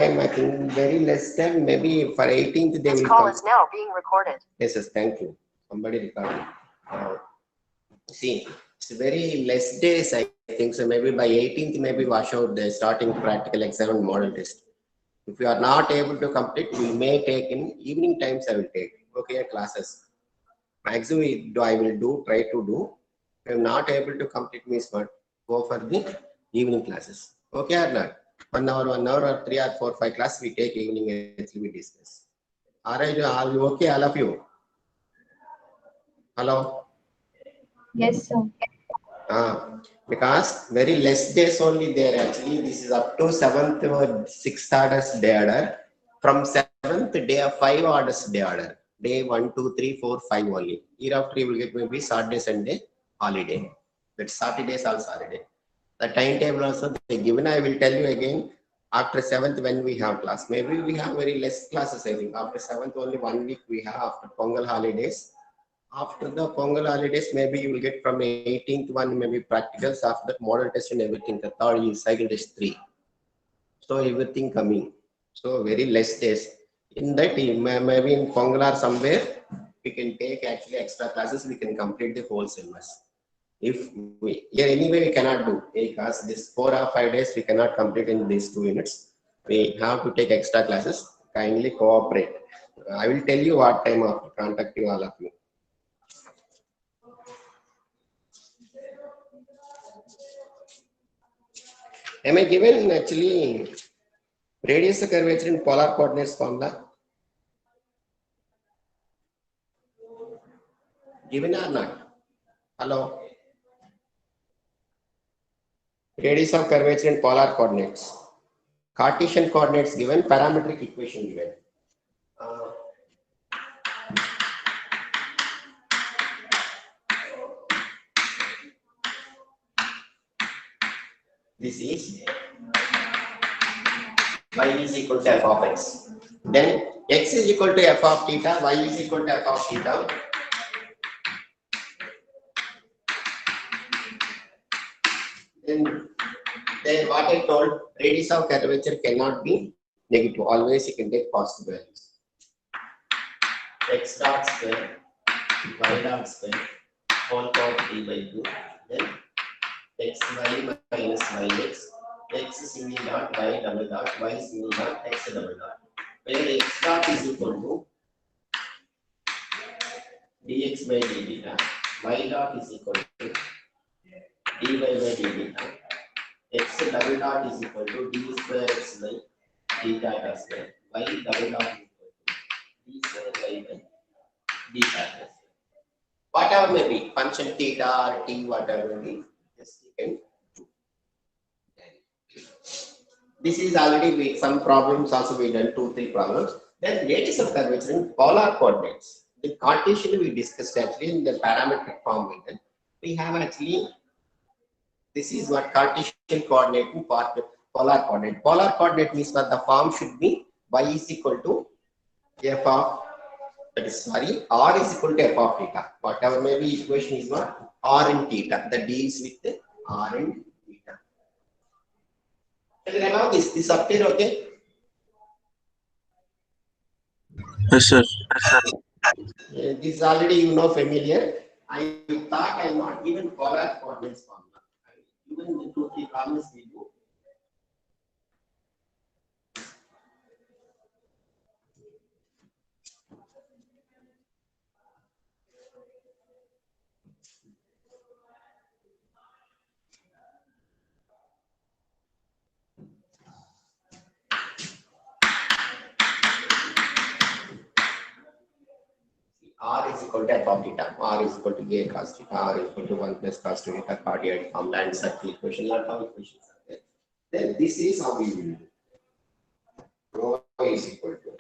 I think very less time, maybe for 18th they This will call come. is now being recorded. Yes, yes, thank you. Somebody recording. See, it's very less days, I think. So maybe by 18th, maybe wash out the starting practical exam and model test. If you are not able to complete, we may take in evening times. I will take. Okay, classes. Maximum I will do, try to do. If I am not able to complete, means what? Go for the evening classes. Okay or not? 1 hour, or 3 or 4, 5 classes we take evening. Actually, we discuss. All right, are you okay, all of you? Hello. Yes, sir. Because very less days only there actually. This is up to 7th or 6th orders day order. From 7th day of 5 orders day order. Day 1, 2, 3, 4, 5 only. Hereafter you will get maybe Saturday, Sunday holiday. But Saturday is also holiday. The timetable also they given. I will tell you again after 7th when we have class. Maybe we have very less classes. I think after 7th only 1 week we have after Pongal holidays. After the Pongal holidays, maybe you will get from 18th one, maybe practicals, after that model test and everything. The third is cycle test 3. So everything coming. So very less days. In that, maybe in Pongal or somewhere, we can take actually extra classes. We can complete the whole syllabus. If we, yeah, anyway, we cannot do because this 4 or 5 days we cannot complete in these 2 units. We have to take extra classes. Kindly cooperate. I will tell you what time after contacting all of you. Am I given actually radius curvature in polar coordinates formula? Given or not? Hello? Radius of curvature in polar coordinates. Cartesian coordinates given, parametric equation given. This is y is equal to f of x. Then x is equal to f of theta, y is equal to f of theta. Then what I told, radius of curvature cannot be negative. Always you can take positive values. X dot square, y dot square, whole power 3 by 2. Then xy minus yx, x single dot, y double dot, y single dot, x double dot. Where x dot is equal to dx by d beta, y dot is equal to dy by d beta, x double dot is equal to d square x by d theta square, y double dot is equal to d square y by d theta square. Whatever may be, function theta or t, whatever may be, just you can do. This is already some problems also we done 2-3 problems. Then radius of curvature in polar coordinates. The Cartesian we discussed actually in the parametric form. We have actually, this is what Cartesian coordinate in polar coordinate. Polar coordinate means that the form should be y is equal to f of, that is sorry, r is equal to f of theta. Whatever may be equation is what r in theta. That deals with the r in theta. And remember this up here, okay? Yes, sir. This is already you know familiar. I thought I am not given polar coordinates formula. Even the 2-3 problems we do. R is equal to f of theta, R is equal to a cos theta, R is equal to 1 plus cos theta, cardiac formula and circle equation, lot of equations are there. Then this is how we will do. Rho is equal to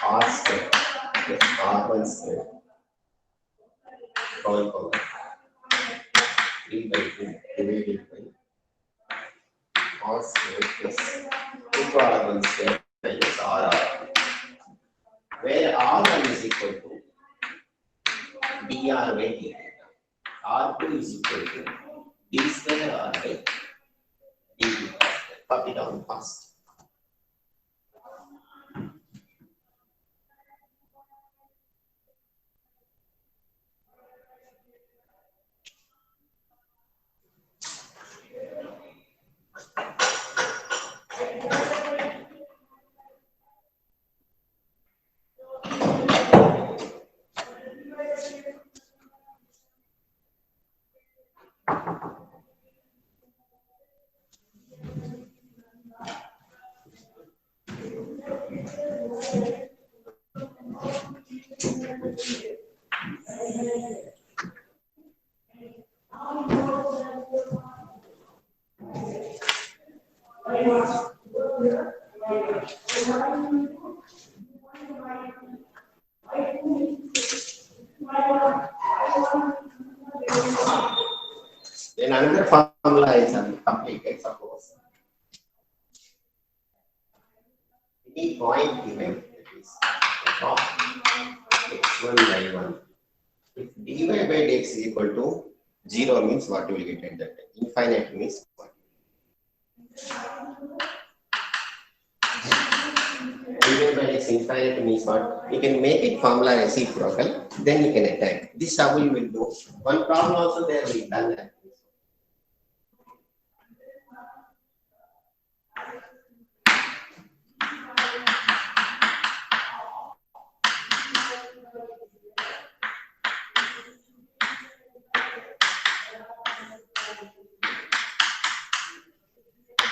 R square plus R1 square whole power 3 by 2 divided by R square plus 2 R1 square minus RR, where R1 is equal to dr by d. R2 is equal to d square r by d. Copy down fast. Then another formula is completed, suppose. Any point given, that is of x1 by 1. If dy by dx is equal to 0 means what you will get at that time. Infinite means what? Dy by dx infinite means what? You can make it formula reciprocal, then you can attack. This how you will do. One problem also there we done that.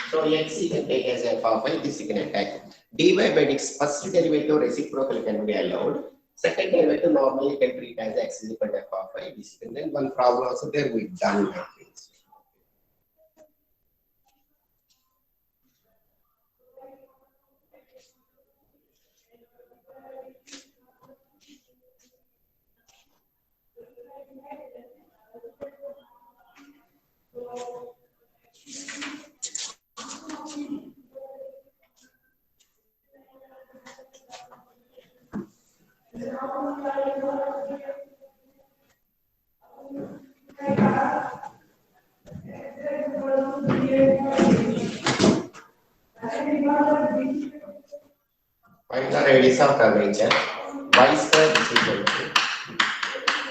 So x you can take as f of y, this you can attack. Dy by dx first derivative reciprocal can be allowed. Second derivative normally you can treat as x is equal to f of y. This and then one problem also there we done that. Find the radius of curvature. Y square is equal to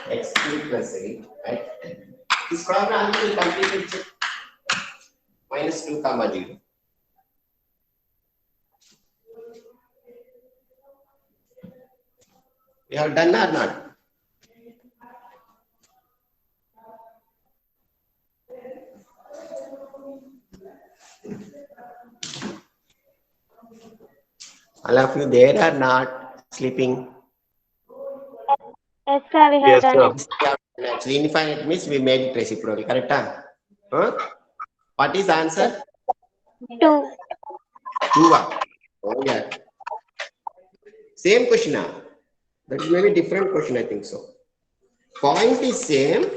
x cube plus 8 at 10. This problem will complete it. Minus 2 comma 0. We have done or not? All of you there are not sleeping? Yes, sir, we have Yes, done sir. it. Actually, infinite means we made it reciprocal, correct? Huh? What is the answer? 2. 2. Oh, yeah. Same question. That is maybe different question, I think so. Point is same.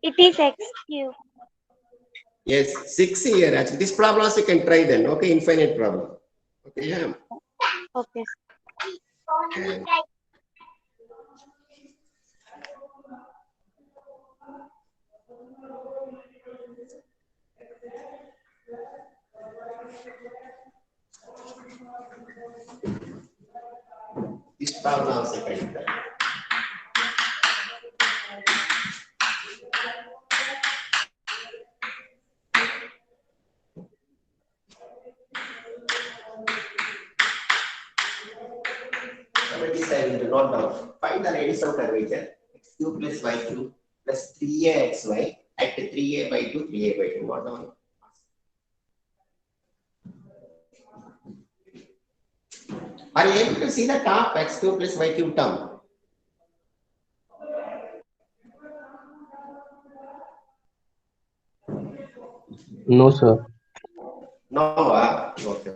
It is x cube. Yes, 6 here. Actually, this problem also you can try then. Okay, infinite problem. Okay, yeah. Okay. And this problem also you can try. Somebody said, note down. Find the radius of curvature x cube plus y cube plus 3axy at 3a by 2, 3a by 2. Note down. Are you able to see the top x cube plus y cube term? No, sir. No, okay.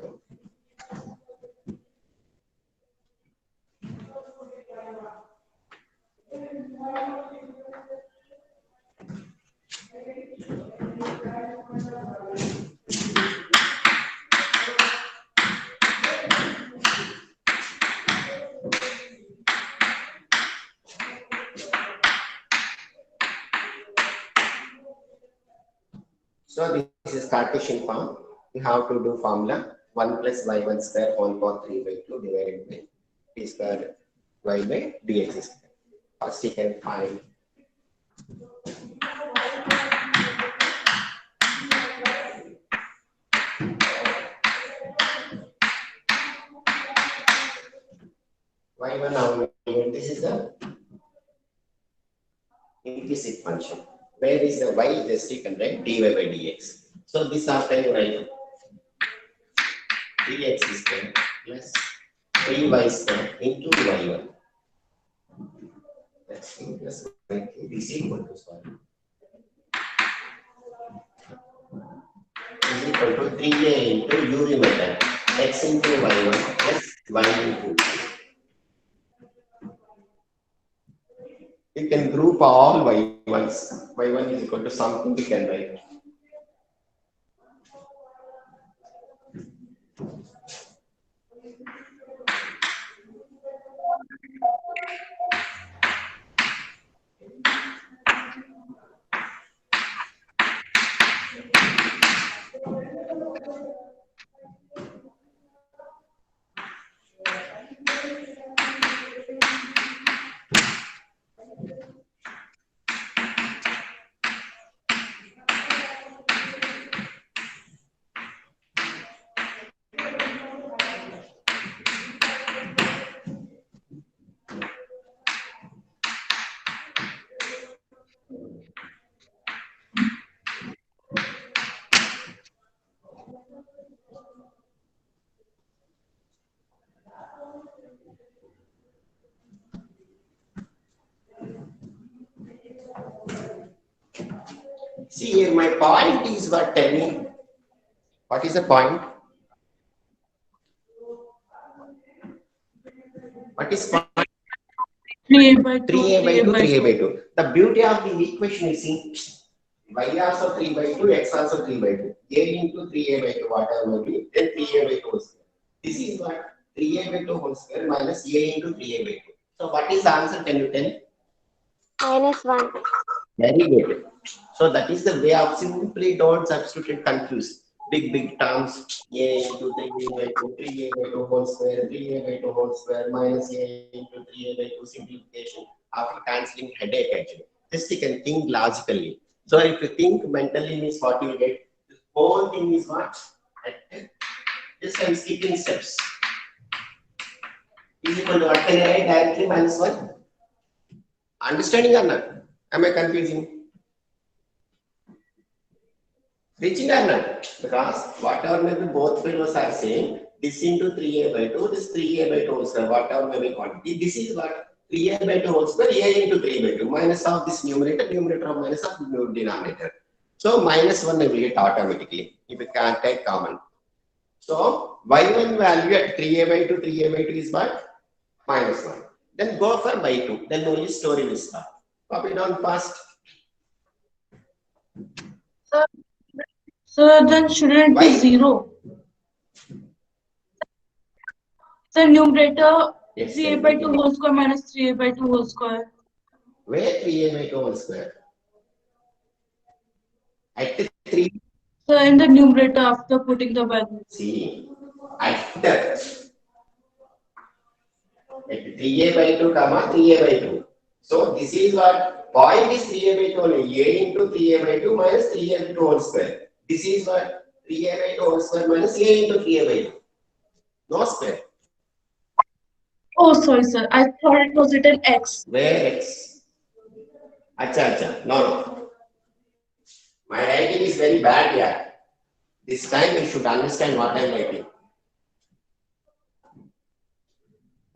So this is Cartesian form. You have to do formula 1 plus y1 square whole power 3 by 2 divided by t square y by dx square. First you can find y1 how many? This is the implicit function. Where is the y just taken, right? dy by dx. So this after you write 3x square plus 3y square into y1. That's 3 plus y is equal to sorry. Is equal to 3a into UV method x into y1 plus y into. You can group all y1s. y1 is equal to something you can write. See here, my point is what? Tell me. What is the point? What is point? 3a by 2, 3a by 2, 3a 2. by 2. The beauty of the equation is in y also 3 by 2, x also 3 by 2. A into 3a by 2, whatever will be, then 3a by 2 whole square. This is what? 3a by 2 whole square minus a into 3a by 2. So what is the answer? Can you tell? -1. Very good. So that is the way of simply don't substitute and confuse. Big terms. A into 3a by 2, 3a by 2 whole square, 3a by 2 whole square minus a into 3a by 2 simplification. After cancelling headache actually. Just you can think logically. So if you think mentally means what you get. The whole thing is what? Just I'm skipping steps. Is equal to what can I write directly -1? Understanding or not? Am I confusing? Reaching or not? Because whatever maybe both fellows are saying, this into 3a by 2, this 3a by 2 whole square, whatever maybe quantity, this is what 3a by 2 whole square, a into 3 by 2, minus of this numerator of minus of denominator. So -1 will get automatically, if you can't take common. So y1 value at 3a by 2, 3a by 2 is what? -1. Then go for y2, then only story will start. Copy down fast. So then shouldn't it Why? be 0? The numerator Yes, 3a by 2 whole square minus 3a by 2 whole square. Where 3a by 2 whole square? At 3, So in the numerator after putting the value. see, at the, at 3a by 2 comma 3a by 2. So this is what point is 3a by 2 only, a into 3a by 2 minus 3a by 2 whole square. This is what 3a by 2 whole square minus a into 3a by 2. No square. Oh, sorry, sir. I thought it was written x. Where x? Acha. No. My writing is very bad here. This time you should understand what I am writing.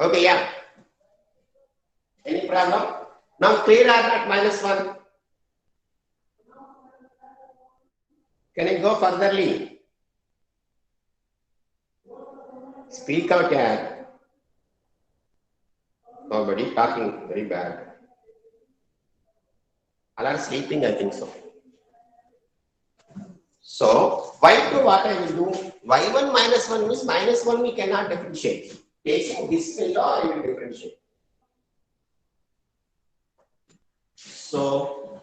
Okay, yeah. Any problem? Now clear or not -1? Can I go furtherly? Speak out, yeah. Nobody talking, very bad. All are sleeping, I think so. So, y2 what I will do? y1 -1 means -1 we cannot differentiate. Taking this fellow, I will differentiate. So,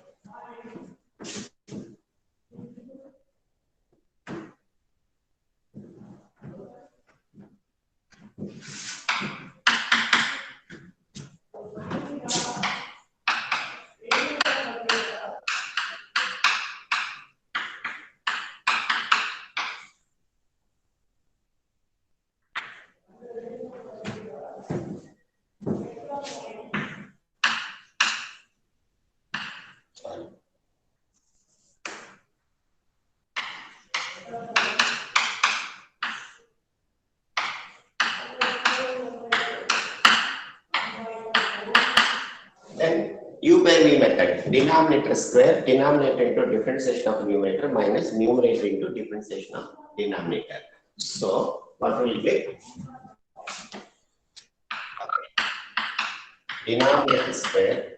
U by V method. Denominator square, denominator into differentiation of numerator minus numerator into differentiation of denominator. So what will be? Denominator square,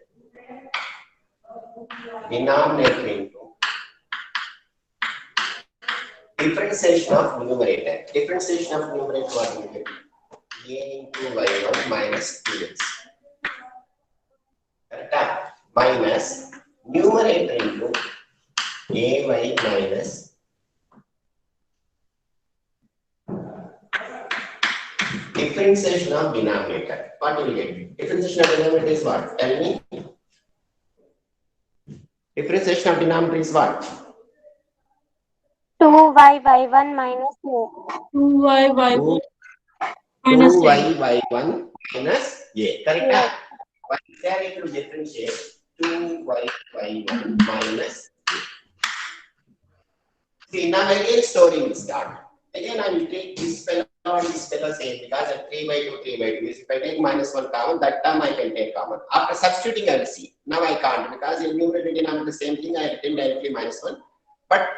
denominator into differentiation of numerator. Differentiation of numerator what will be? A into y1 minus 2x. Correct? Minus numerator into ay minus differentiation of denominator. What will you get? Differentiation of denominator is what? Tell me. Differentiation of denominator is what? 2y y1 minus a. 2y y1 minus 2y a. y1 minus a. Correct? Yes. What is there if you differentiate 2y y1 minus a? See, now again story will start. Again, I will take this fellow and this fellow same because at 3 by 2, 3 by 2 is if I take minus 1 common, that term I can take common. After substituting, I will see. Now I can't because in numerator denominator the same thing, I written directly minus 1. But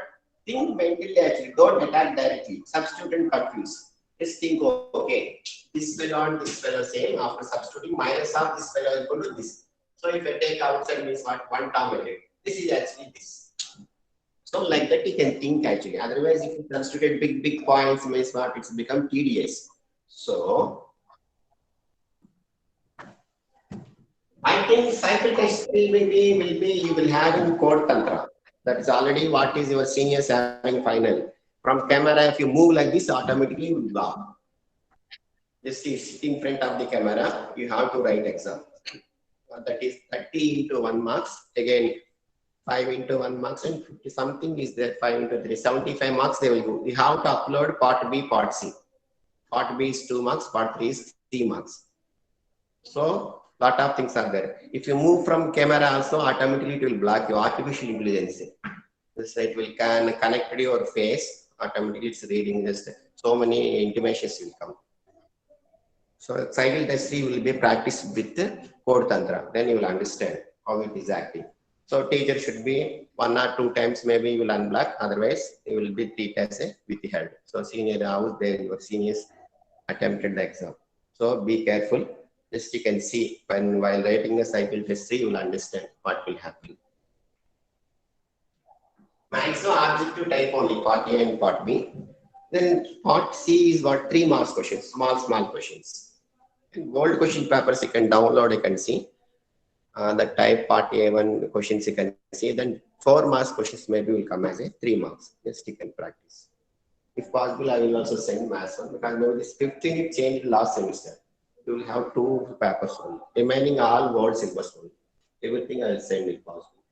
think mentally actually, don't attack directly. Substitute and confuse. Just think, okay, this fellow and this fellow same. After substituting, minus of this fellow equal to this. So if I take outside means what? One term I get. This is actually this. So like that you can think actually. Otherwise, if you substitute big points, means what? It's become tedious. So I think cycle test will be you will have in code tantra. That's already what is your seniors having final. From camera, if you move like this, automatically you will block. Just sit in front of the camera, you have to write exam. That is 30 into 1 marks. Again, 5 into 1 marks and 50 something is there, 5 into 3, 75 marks they will go. You have to upload part B, part C. Part B is 2 marks, part 3 is 3 marks. So, lot of things are there. If you move from camera also, automatically it will block you, artificial intelligence. This it will connect to your face, automatically it's reading just so many intimations will come. So, cycle test 3 will be practiced with code tantra, then you will understand how it is acting. So teacher should be 1 or 2 times maybe you will unblock, otherwise you will be treated as a withheld. So senior house there your seniors attempted the exam. So be careful. Just you can see when while writing the cycle test 3 you will understand what will happen. Maximum objective type only part A and part B. Then part C is what 3 marks questions, small questions. And gold question papers you can download, you can see. The type part A1 questions you can see, then 4 marks questions maybe will come as a 3 marks. Just you can practice. If possible, I will also send maths one because maybe this 5th thing it changed last semester. You will have 2 papers only. Remaining all world syllabus only. Everything I will send if possible.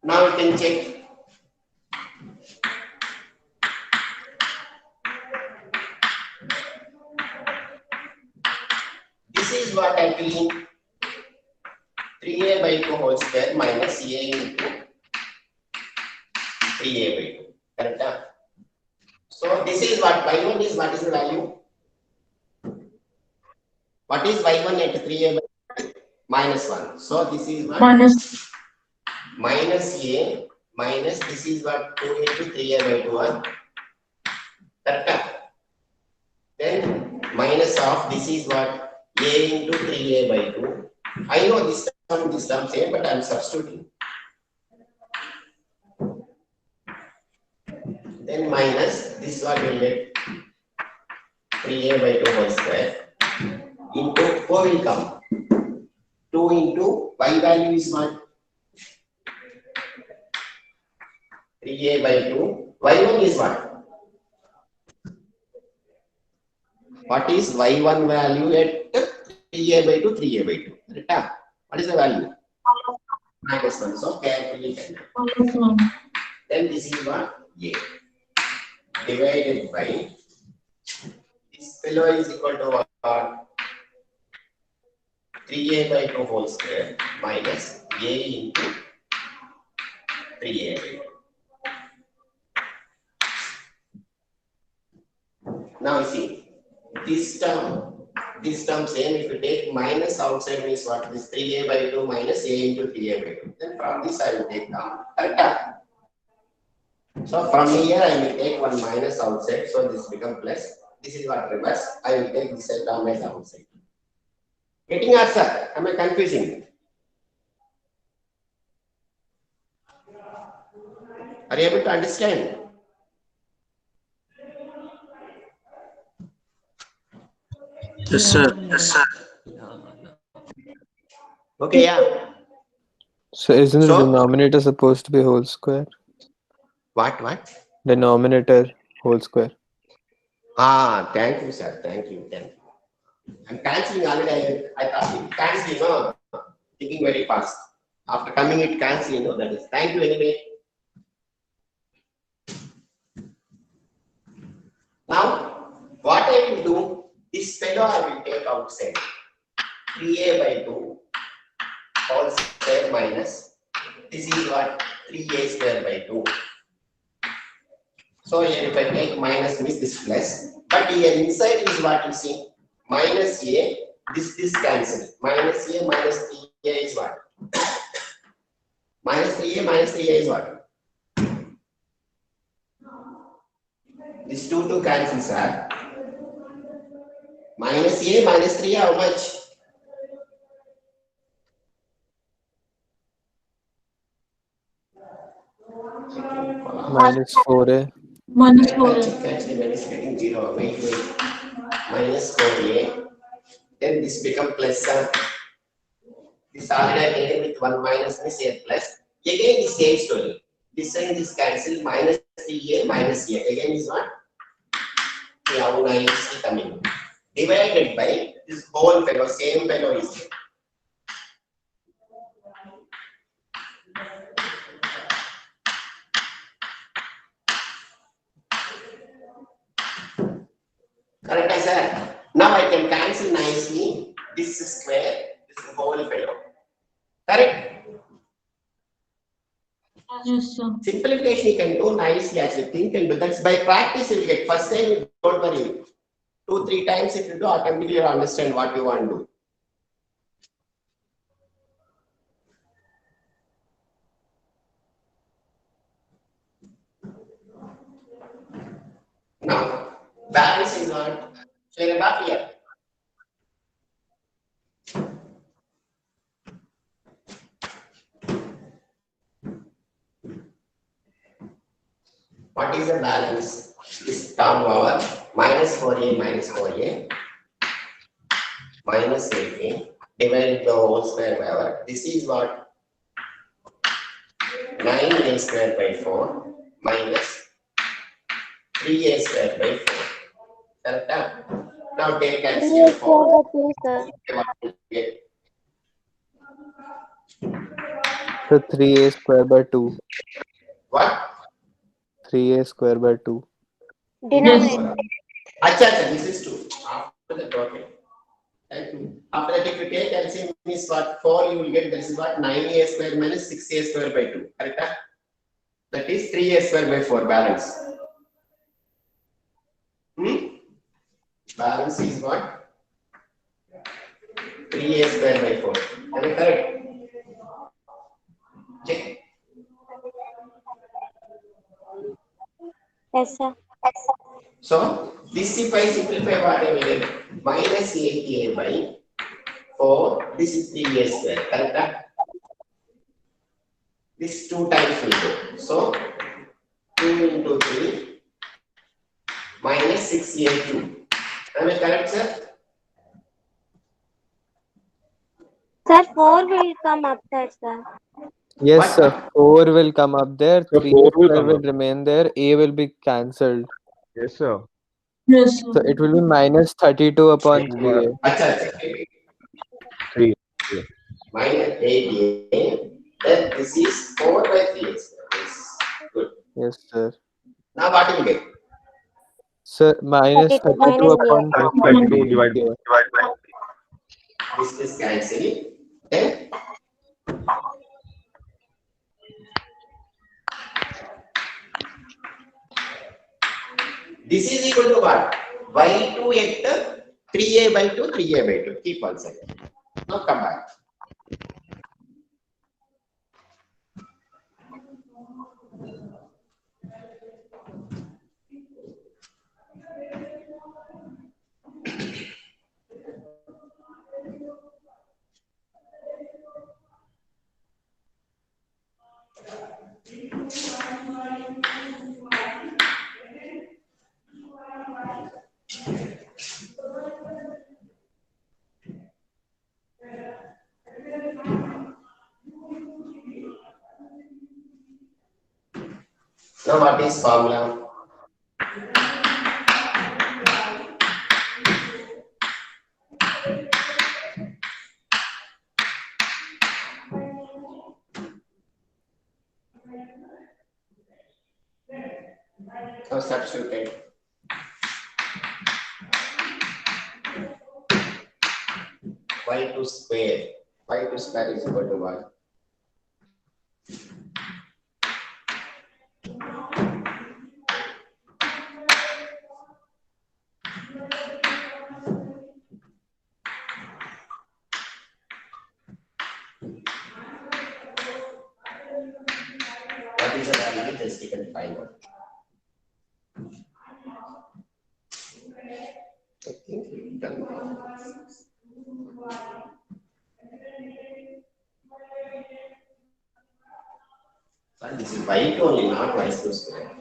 Now you can check. This is what actually 3a by 2 whole square minus a into 3a by 2. Correct? So this is what y1 is. What is the value? What is y1 at 3a by 2? Minus 1. So this is what? Minus a minus this is what 2 into 3a by 2 1. Correct? Then minus of this is what? A into 3a by 2. I know this term same, but I am substituting. Then minus this one will get 3a by 2 whole square into 4 will come. 2 into y value is what? 3a by 2. Y1 is what? What is y1 value at 3a by 2? 3a by 2. Right? What is the value? Minus 1. So carefully tell. Minus 1. Then this is what? A. Divided by this fellow is equal to what? 3a by 2 whole square minus a into 3a by 2. Now see, this term this term same. If you take minus outside means what? This 3a by 2 minus a into 3a by 2. Then from this I will take down. Correct? So from here I will take one minus outside. So this become plus. This is what reverse. I will take this term as outside. Getting answer? Am I confusing? Are you able to understand? Yes, sir. Okay, yeah. So isn't the So- denominator supposed to be whole square? What? Denominator whole square. Thank you, sir. Thank you. I'm cancelling already. I thought it cancelling, no? Thinking very fast. After coming it cancelling, no, that is. Thank you anyway. Now, what I will do, this fellow I will take outside. 3a by 2 whole square minus. This is what? 3a square by 2. So here if I take minus means this plus. But here inside is what you see? Minus a. This cancel. Minus a minus 3a is what? Minus 3a is what? This 2 cancels, sir. Minus a minus 3 how much? Minus 4a. Minus 4a. Actually, when it's getting 0, wait. Minus 4a. Then this become plus. This already I taken with 1 minus this a plus. Again the same story. This and this cancel minus 3a minus a. Again is what? How nice coming. Divided by this whole fellow, same fellow is here. Correct, sir? Now I can cancel nicely this square, this whole fellow. Correct? Yes, sir. Simplification you can do nicely as you think and do. That's by practice you will get. First time you don't worry. 2-3 times if you do, automatically you understand what you want to do. Now, balance is what? Share back here. What is the balance? This term over minus 4a minus 4a minus 8a divided the whole square by over. This is what? 9a square by 4 minus 3a square by 4. Correct? Now take Three LCM is square by 2, sir. So 3a square by 2. What? 3a square by 2. Denominator. Acha, this is 2. After that, okay. Thank you. After that, if you take LCM means what? 4 you will get, this is what? 9a square minus 6a square by 2. Correct? That is 3a square by 4 balance. Balance is what? 3a square by 4. Am I correct? Check. Yes, sir. So, this if I simplify what I will get? Minus 8a by 4. This is 3a square. Correct? This 2 times will go. So, 2 into 3 minus 6a2. Am I correct, sir? Sir, 4 will come upside, sir. Yes, What? sir. 4 will come up there. So 3 4 will square come will up. remain there. A will be cancelled. Yes, sir. Yes, sir. So it will be minus 32 upon 3a. Acha. 3. Minus 8a. Then this is 4 by 3 yes. Good. Yes, sir. Now what will you get? Sir, minus 32 32 minus upon 32 divided a. by. This is cancelling. Then this is equal to what? Y2 at 3a by 2, 3a by 2. Keep on saying. Now come back. Now what is formula? Now substitute. y2 square. y2 square is equal to what? What is the value? Just you can find out. I think we've done that. And this is y2 only, not y2 square.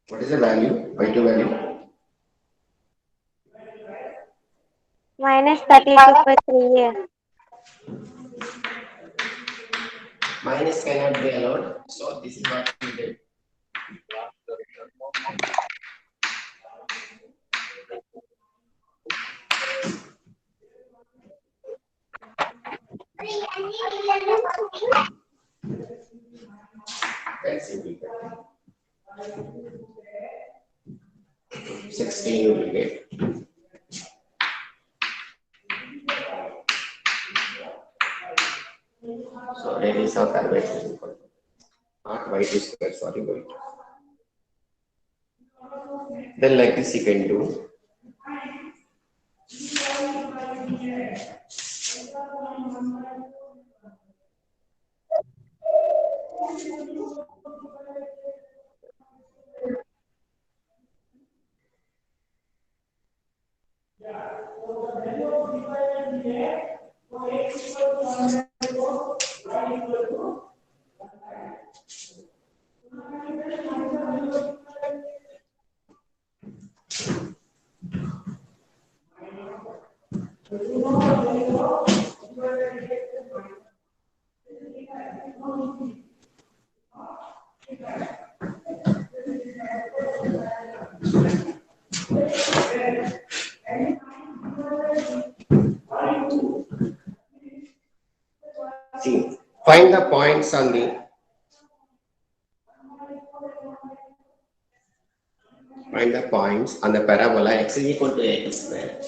What is the value? y2 value? Minus 32 by 3a. Minus cannot be allowed. So this is what we did. That's it. 16 you will get. So radius of curvature is equal to not y2 square, sorry, y2. Then like this you can do. See, find the points on the parabola x is equal to x square.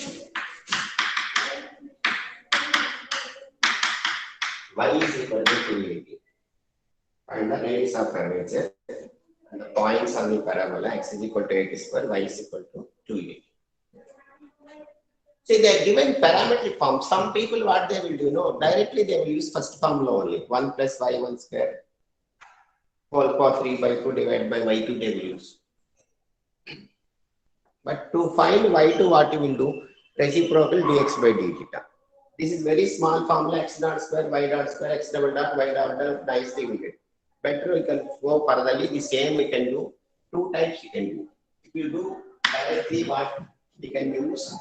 Y is equal to 280. Find the radius of curvature and the points on the parabola x is equal to 8 square, y is equal to 280. See, they are given parametric form. Some people, what they will do, directly they will use first formula only. 1 plus y1 square whole power 3 by 2 divided by y2 they will use. But to find y2, what you will do? Reciprocal dx by d theta. This is very small formula, x dot square, y dot square, x double dot, y dot dot, nicely we get. Better we can go furtherly, the same we can do. Two types you can do. If you do directly, what we can use?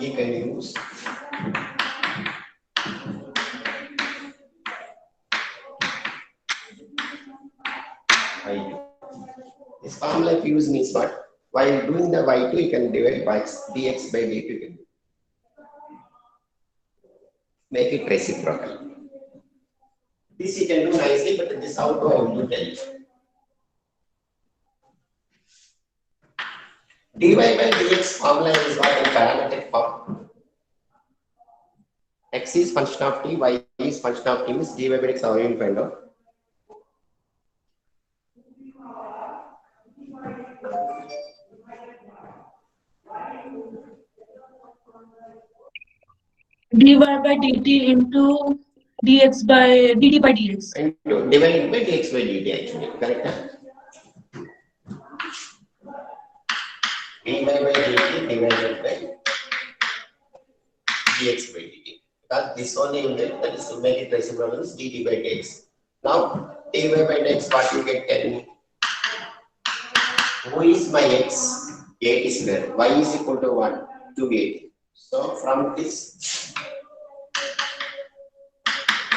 You can use y2. This formula if you use means what? While doing the y2, you can divide by dx by dt. make it reciprocal. This you can do nicely, but this how do I want to tell you. dy by dx formula is what in parametric form. X is function of t, y is function of t, means dy by dx how you find out. dy by dt into dx by dt by dx. Into divided by dx by dt actually, correct? dy by dt divided by dx by dt. Because this only unit, that is to make it reciprocal is dt by dx. Now dy by dx, what you get, tell me. Who is my x? 80 square. Y is equal to what? 280. So from this,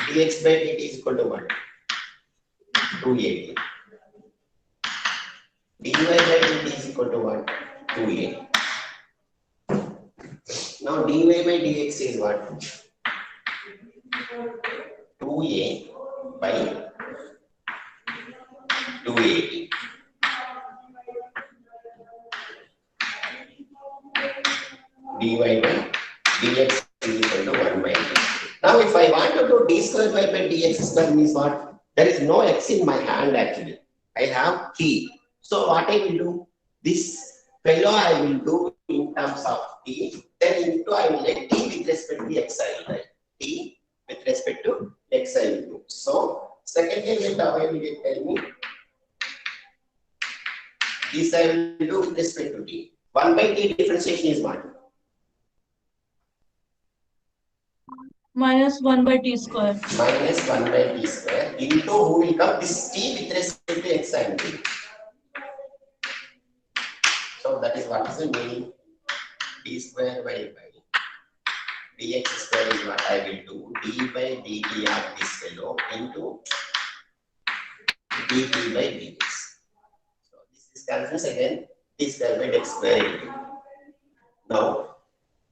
dx by dt is equal to what? 280. dy by dt is equal to what? 280. Now dy by dx is what? 2a by 280. dy by dx is equal to 1 by 2. Now if I want to do d square by dx square means what? There is no x in my hand actually. I have t. So what I will do? This fellow I will do in terms of t. Then into I will let t with respect to x I will write. T with respect to x I will do. So second element how I will get, tell me. This I will do with respect to t. 1 by t differentiation is what? Minus 1 by t square. Minus 1 by t square into who will come? This t with respect to x and t. So that is what is the meaning. D square by dx square is what I will do. D by dt of this fellow into dt by dx. So this is cancels again. D square by x square into. Now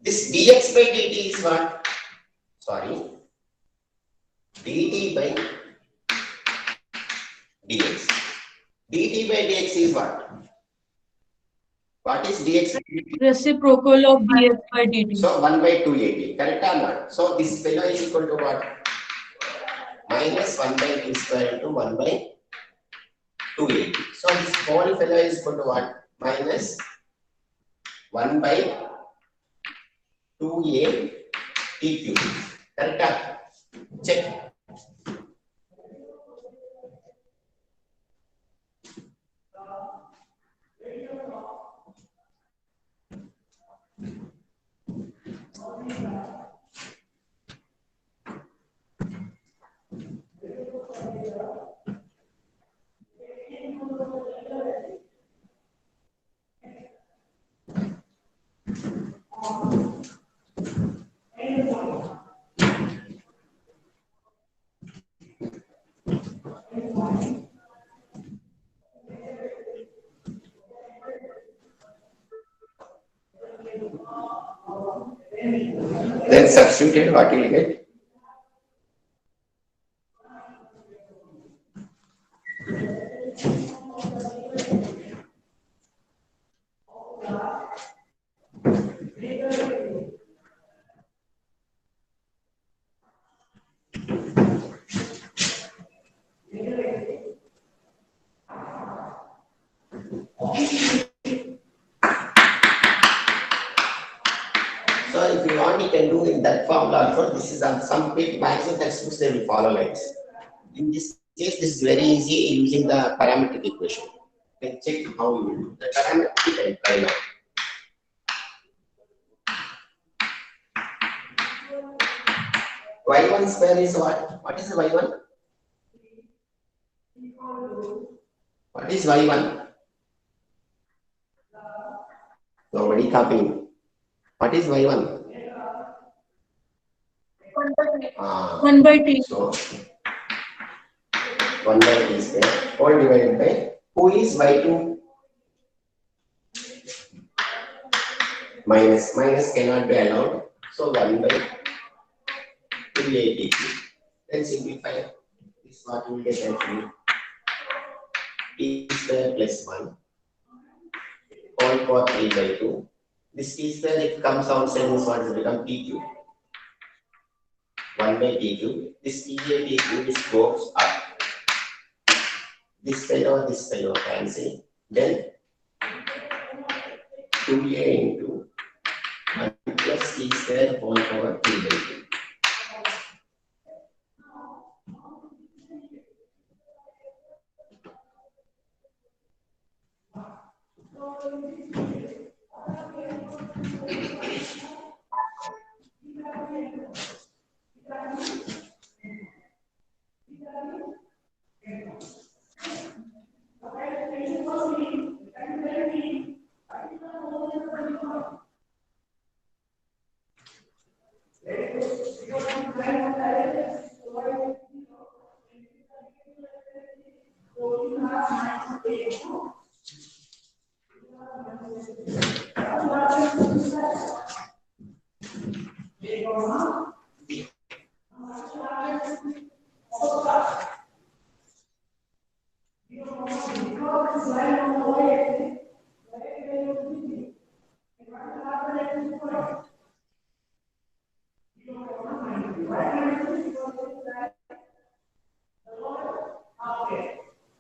this dx by dt is what? Sorry. dt by dx. dt by dx is what? What is dx? Reciprocal of dx by dt. So 1 by 280. Correct or not? So this fellow is equal to what? Minus 1 by t square into 1 by 280. So this whole fellow is equal to what? Minus 1 by 2a t cube. Correct? Check. Then substituted, what will you get? So if you want, you can do in that formula also. This is some big maximum textbooks they will follow like this. In this case, this is very easy using the parametric equation. You can check how you will do the parametric and try now. Y1 square is what? What is the Y1? What is Y1? Nobody copying. What is Y1? 1 by t. So 1 by t square all divided by who is Y2? Minus cannot be allowed. So 1 by 280. Then simplify. This what we will get actually. T square plus 1 all for 3 by 2. This T square, if it comes outside, means what will become T cube. 1 by T cube. This T cube, this goes up. This fellow cancel. Then 2a into 1 plus T square whole power 3 by 2.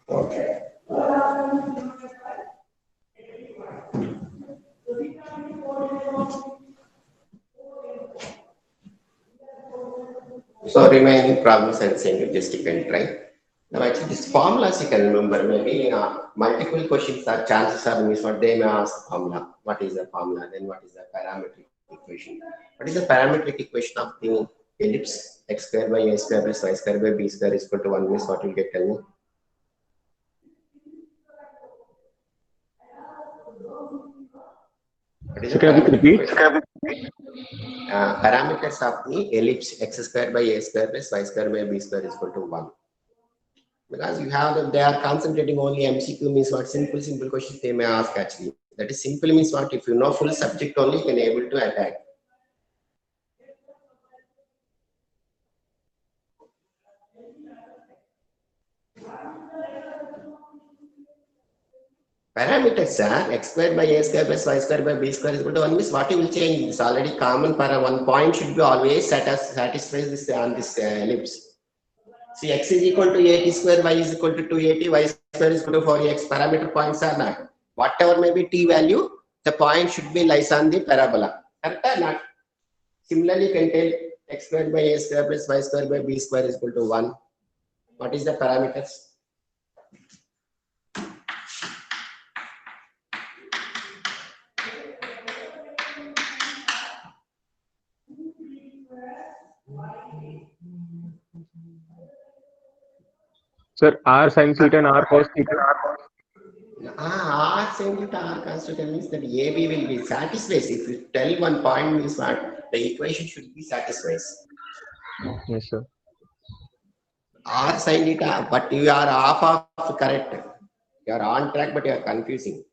Okay. So remaining problems I'm saying you just you can try. Now actually this formulas you can remember, maybe multiple questions are chances are means what they may ask formula. What is the formula? Then what is the parametric equation? What is the parametric equation of the ellipse? X square by a square plus y square by b square is equal to 1 means what will get, tell me? What is So the can you parametric repeat? equation? Parameters of the ellipse x square by a square plus y square by b square is equal to 1. Because you have that they are concentrating only MCQ means what simple questions they may ask actually. That is simple means what if you know full subject only you can able to attack. Parameters are x square by a square plus y square by b square is equal to 1 means what you will change. It's already common para one point should be always satisfies this on this ellipse. See x is equal to 80 square, y is equal to 280, y square is equal to 4x. Parameter points are not. Whatever may be t value, the point should be lies on the parabola. Correct or not? Similarly, you can tell x square by a square plus y square by b square is equal to 1. What is the parameters? Sir, R sin theta and R cos theta. R sin theta R cos theta means that AB will be satisfied. If you tell one point means what the equation should be satisfied. Yes, sir. R sin theta, but you are off of correct. You are on track, but you are confusing.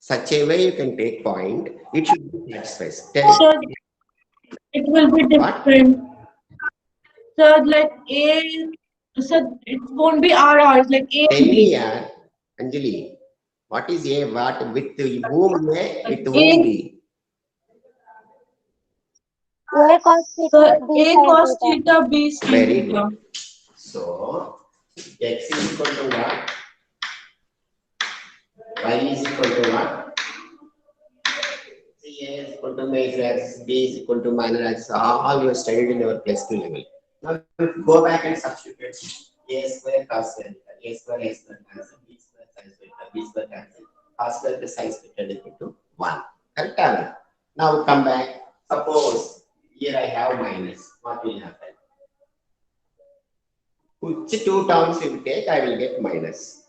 Such a way you can take point. It should be satisfied. Tell So it will be different. So like A, so it won't be RR, it's like A tell and me, B. Anjali, what is A? What with whom A? With whom A, B? A cos theta, so B A sin cos theta. theta, B sin Very theta. good. So x is equal to what? Y is equal to what? C A is equal to major axis, B is equal to minor axis. All you have studied in your plus 2 level. Now if you go back and substitute A square cos square theta, A square cancel, B square sin square theta, B square cancel, cos square plus sin square theta is equal to 1. Correct or not? Now come back. Suppose here I have minus. What will happen? Which two terms you take, I will get minus.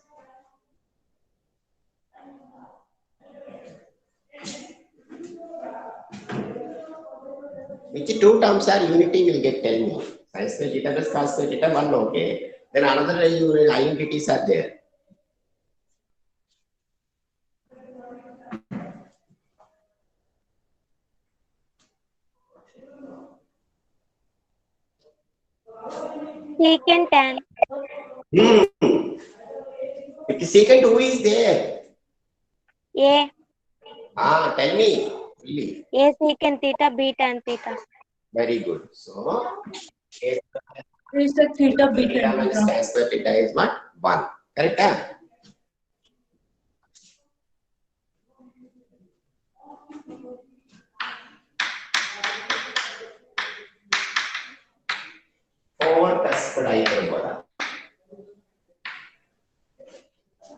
Which two terms are unity will get, tell me. Sin square theta plus cos square theta 1, okay. Then another identities are there. Secant tan. With the secant, who is there? A. Tell me. Really. A secant theta, B tan theta. Very good. So, A Is the theta beta theta minus theta. tan square theta is what? 1. Correct? Forward cusp hyperbola.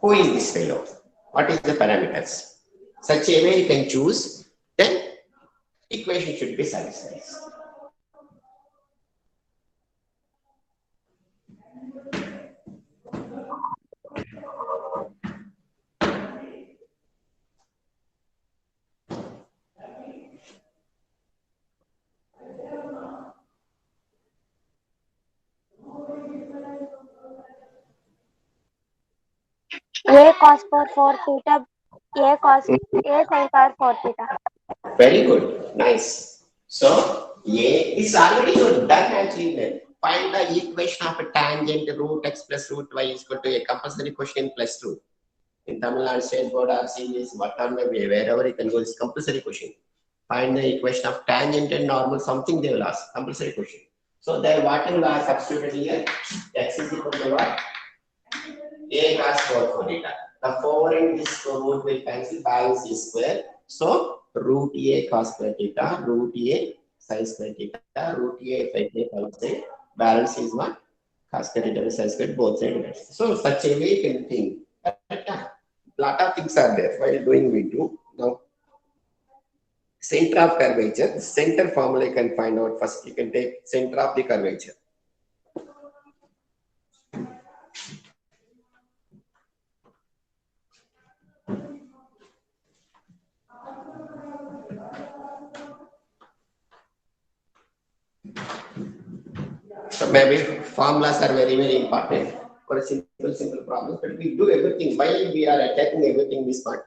Who is this fellow? What is the parameters? Such a way you can choose, then equation should be satisfied. A cos power 4 theta. A sin power 4 theta. Very good. Nice. So, A is already done actually then. Find the equation of a tangent root x plus root y is equal to a compulsory question plus 2. In Tamil Nadu State Board or CBS, whatever, wherever you can go, it's compulsory question. Find the equation of tangent and normal, something they will ask. Compulsory question. So, there what you are substituted here? X is equal to what? A cos 4 theta. The 4 in this root will cancel, balance is square. So, root A cos square theta, root A sin square theta, root A sin theta outside. Balance is what? Cos square theta sin square, both sides. So, such a way you can think. Lot of things are there while doing we do. Now, center of curvature, the center formula you can find out first. You can take center of the curvature. So maybe formulas are very, very important for a simple problem. But we do everything. Why we are attacking everything this part?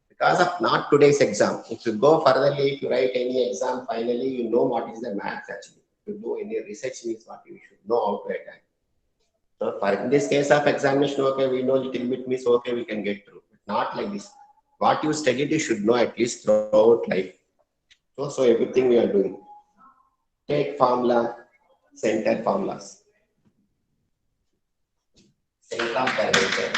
Because of not today's exam. If you go furtherly, if you write any exam, finally you know what is the maths actually. If you do any research means what you should know how to attack. So for in this case of examination, okay, we know little bit means okay, we can get through. But not like this. What you studied, you should know at least throughout life. So everything we are doing. Take formula, center formulas. Center of curvature.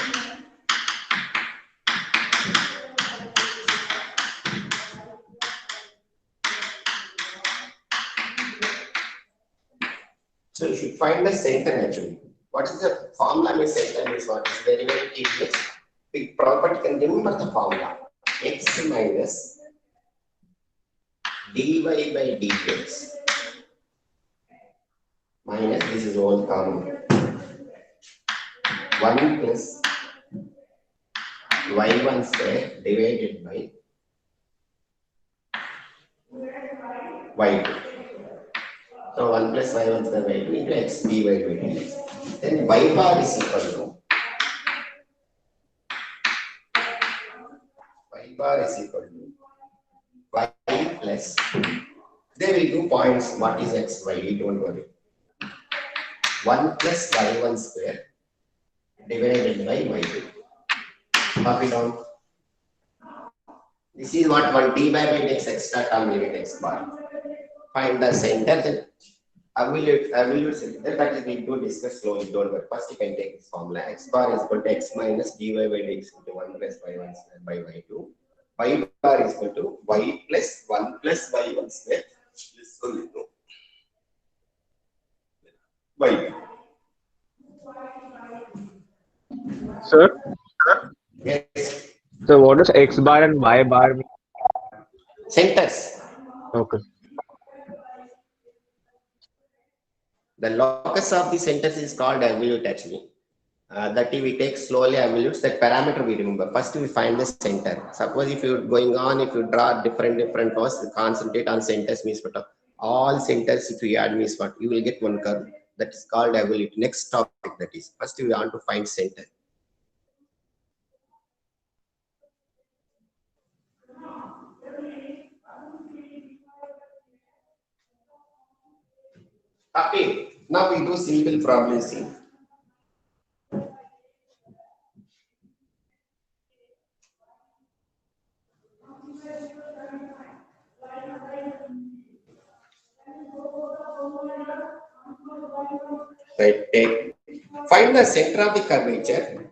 So you should find the center actually. What is the formula means center means what is very, very tedious. Big property can remember the formula. X minus dy by dx minus this is all common. 1 plus y1 square divided by y2. So 1 plus y1 square y2 into x dy by dx. Then y bar is equal to y plus, they will do points, what is x, y, don't worry. 1 plus y1 square divided by y2. Copy down. This is what 1 d by dx extra term limit x bar. Find the center, then absolute center, that is we do discuss slowly, don't worry. First you can take this formula, x bar is equal to x minus dy by dx into 1 plus y1 square by y2. Y bar is equal to y plus 1 plus y1 square. This one you know. Y. Sir, Yes. so what does X bar and Y bar mean? Centers. Okay. The locus of the centers is called absolute actually. That we take slowly absolutes, that parameter we remember. First we find the center. Suppose if you're going on, if you draw different points, concentrate on centers means what? All centers if you add means what? You will get one curve. That is called absolute. Next topic that is. First we want to find center. Okay. Now we do simple problem C. Right, take. Find the center of the curvature.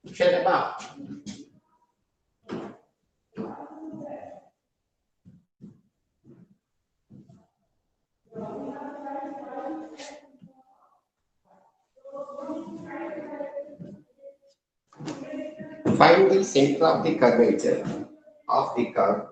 Shalaba. Find the center of the curvature of the curve.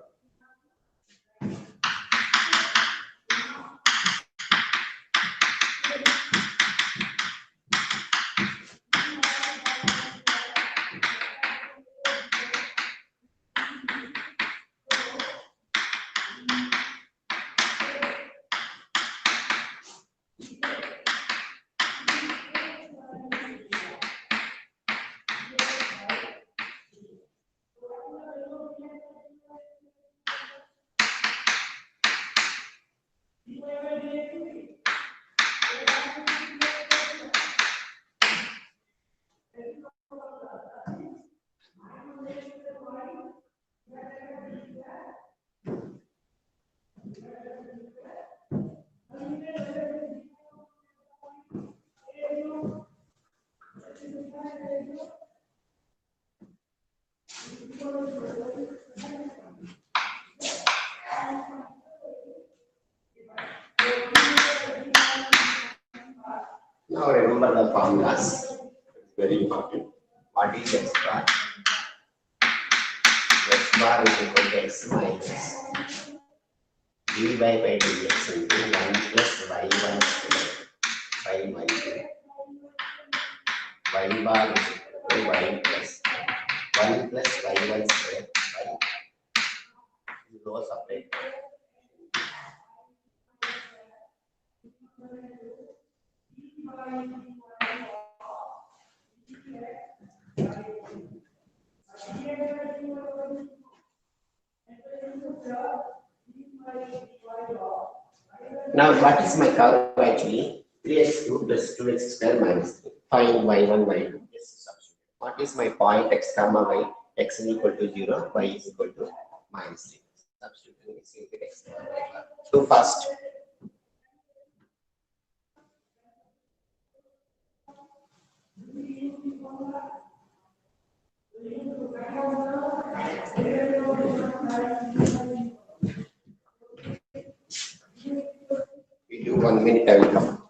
Now remember the formulas. It's very important. What is x bar? X bar is equal to x minus dy by dx into 1 plus y1 square by y2. Y bar is equal to y plus 1 plus y1 square by zero separate. Now what is my curve actually? 3x cubed plus 2x square minus 3. Find y1, y2. Yes, substitute. What is my point x comma y? X is equal to 0, y is equal to minus 3. Substituting x into x comma y. Do fast. We do 1 minute, I will come.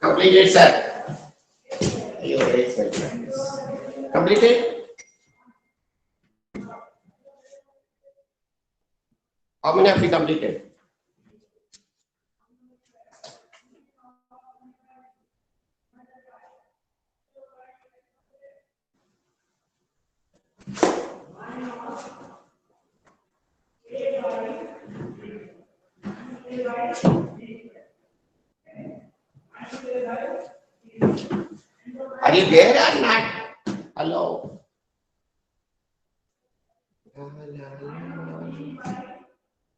Completed, sir. Completed? How many have you completed? Are you there or not? Hello.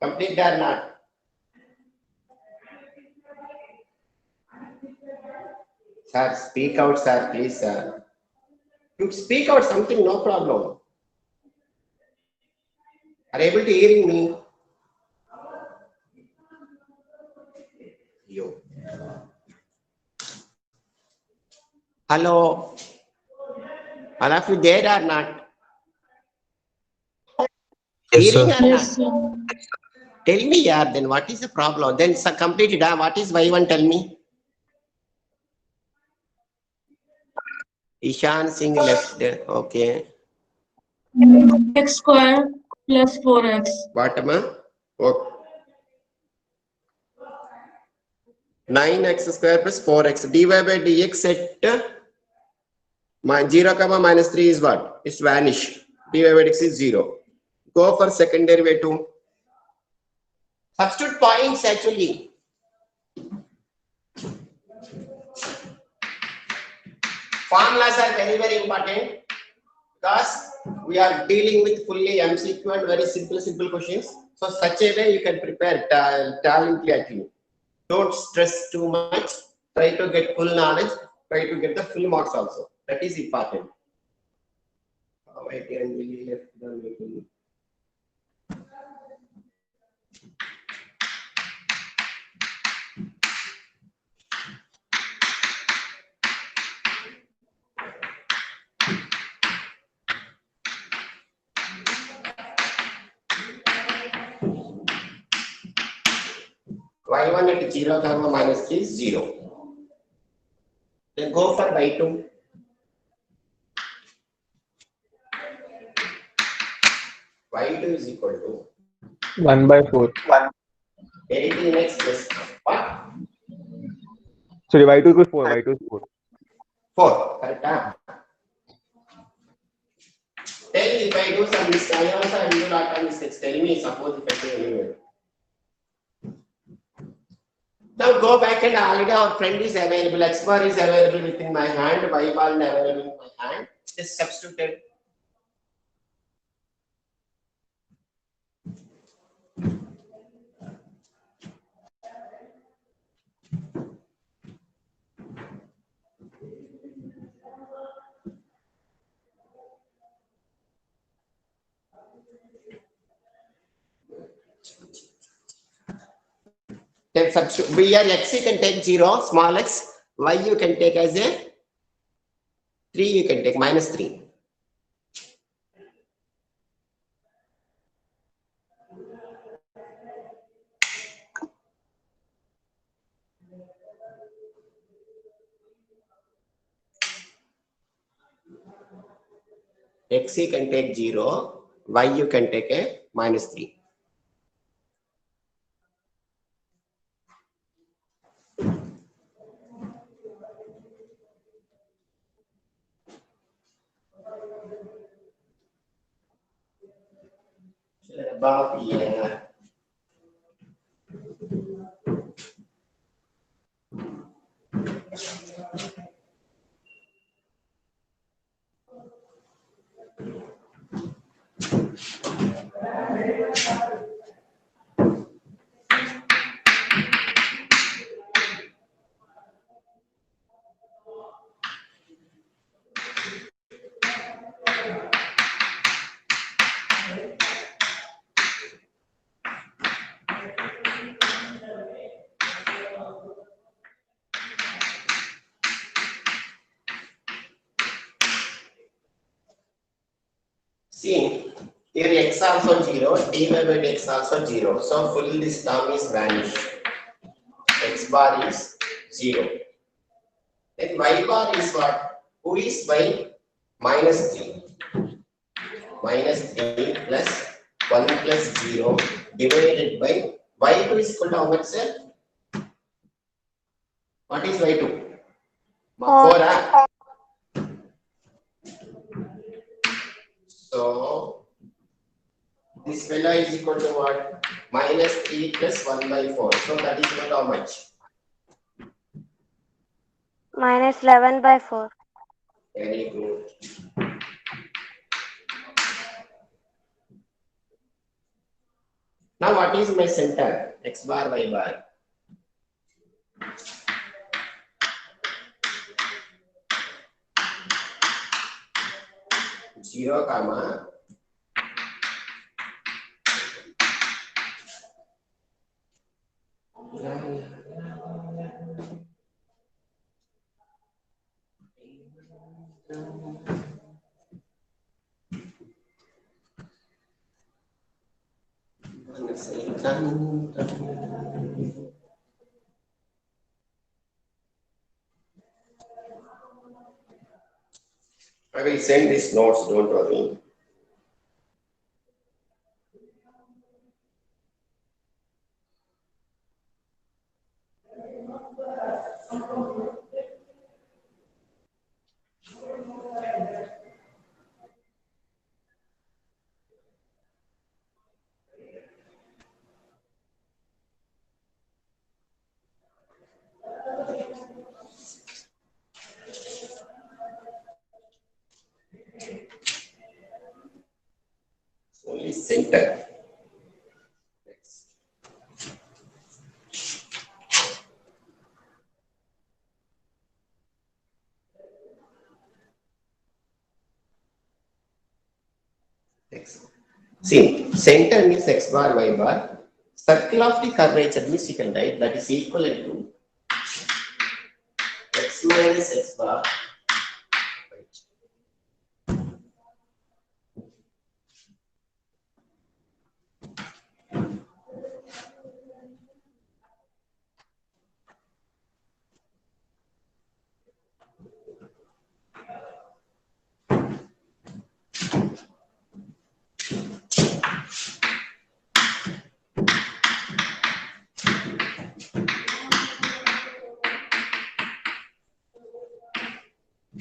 Complete or not? Sir, speak out, sir, please, sir. You speak out something, no problem. Are you able to hearing me? You. Hello. All of you there or not? Yes, Hearing sir. or Yes, not? sir. Tell me, yeah, then what is the problem? Then sir, completed. What is Y1? Tell me. Ishan Singh left. Okay. X square plus 4x. Bottom. Okay. 9x square plus 4x. dy by dx at 0 comma minus 3 is what? It's vanish. dy by dx is 0. Go for second derivative. Substitute points actually. Formulas are very, very important because we are dealing with fully MCQ and very simple questions. So such a way you can prepare talently actually. Don't stress too much. Try to get full knowledge. Try to get the full marks also. That is important. Really left the meeting. Y1 at 0 comma minus 3 is 0. Then go for Y2. Y2 is equal to 1 by 4. 18x plus what? Sorry, y2 equals 4. Y2 is 4. 4. Correct? Tell me if I do some mistakes. I also do a lot of mistakes. Tell me, suppose if I do anyway. Now go back and already our friend is available. X bar is available within my hand. Y bar is available in my hand. Just substitute it. Then substitute. Here x you can take 0, small x. Y you can take as a 3. You can take minus 3. X you can take 0. Y you can take a minus 3. About here. See, here x also 0, dy by dx also 0. So full this term is vanished. X bar is 0. Then y bar is what? Who is y? Minus 3. Minus 3 plus 1 plus 0 divided by y2 is equal to how much, sir? What is y2? 4. So this fellow is equal to what? Minus 3 plus 1 by 4. So that is equal to how much? minus 11 by 4. Very good. Now what is my center? X bar, y bar. Zero comma I will send these notes, don't worry. Only center. Next. Next. See, center means x bar, y bar. Circle of the curvature means you can write that is equivalent to x minus x bar.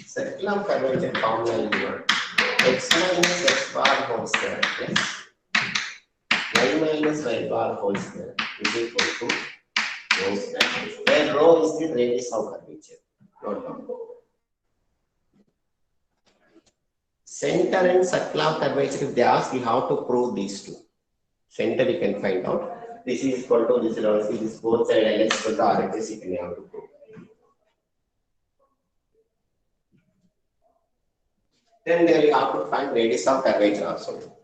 Circle of curvature formula is what? X minus x bar whole square plus y minus y bar whole square is equal to rho square. Where rho is the radius of curvature. Note down. Center and circle of curvature, if they ask you how to prove these two. Center you can find out. This is equal to this, obviously this both side L is equal to RHS, you can have to prove. Then there you have to find radius of curvature also.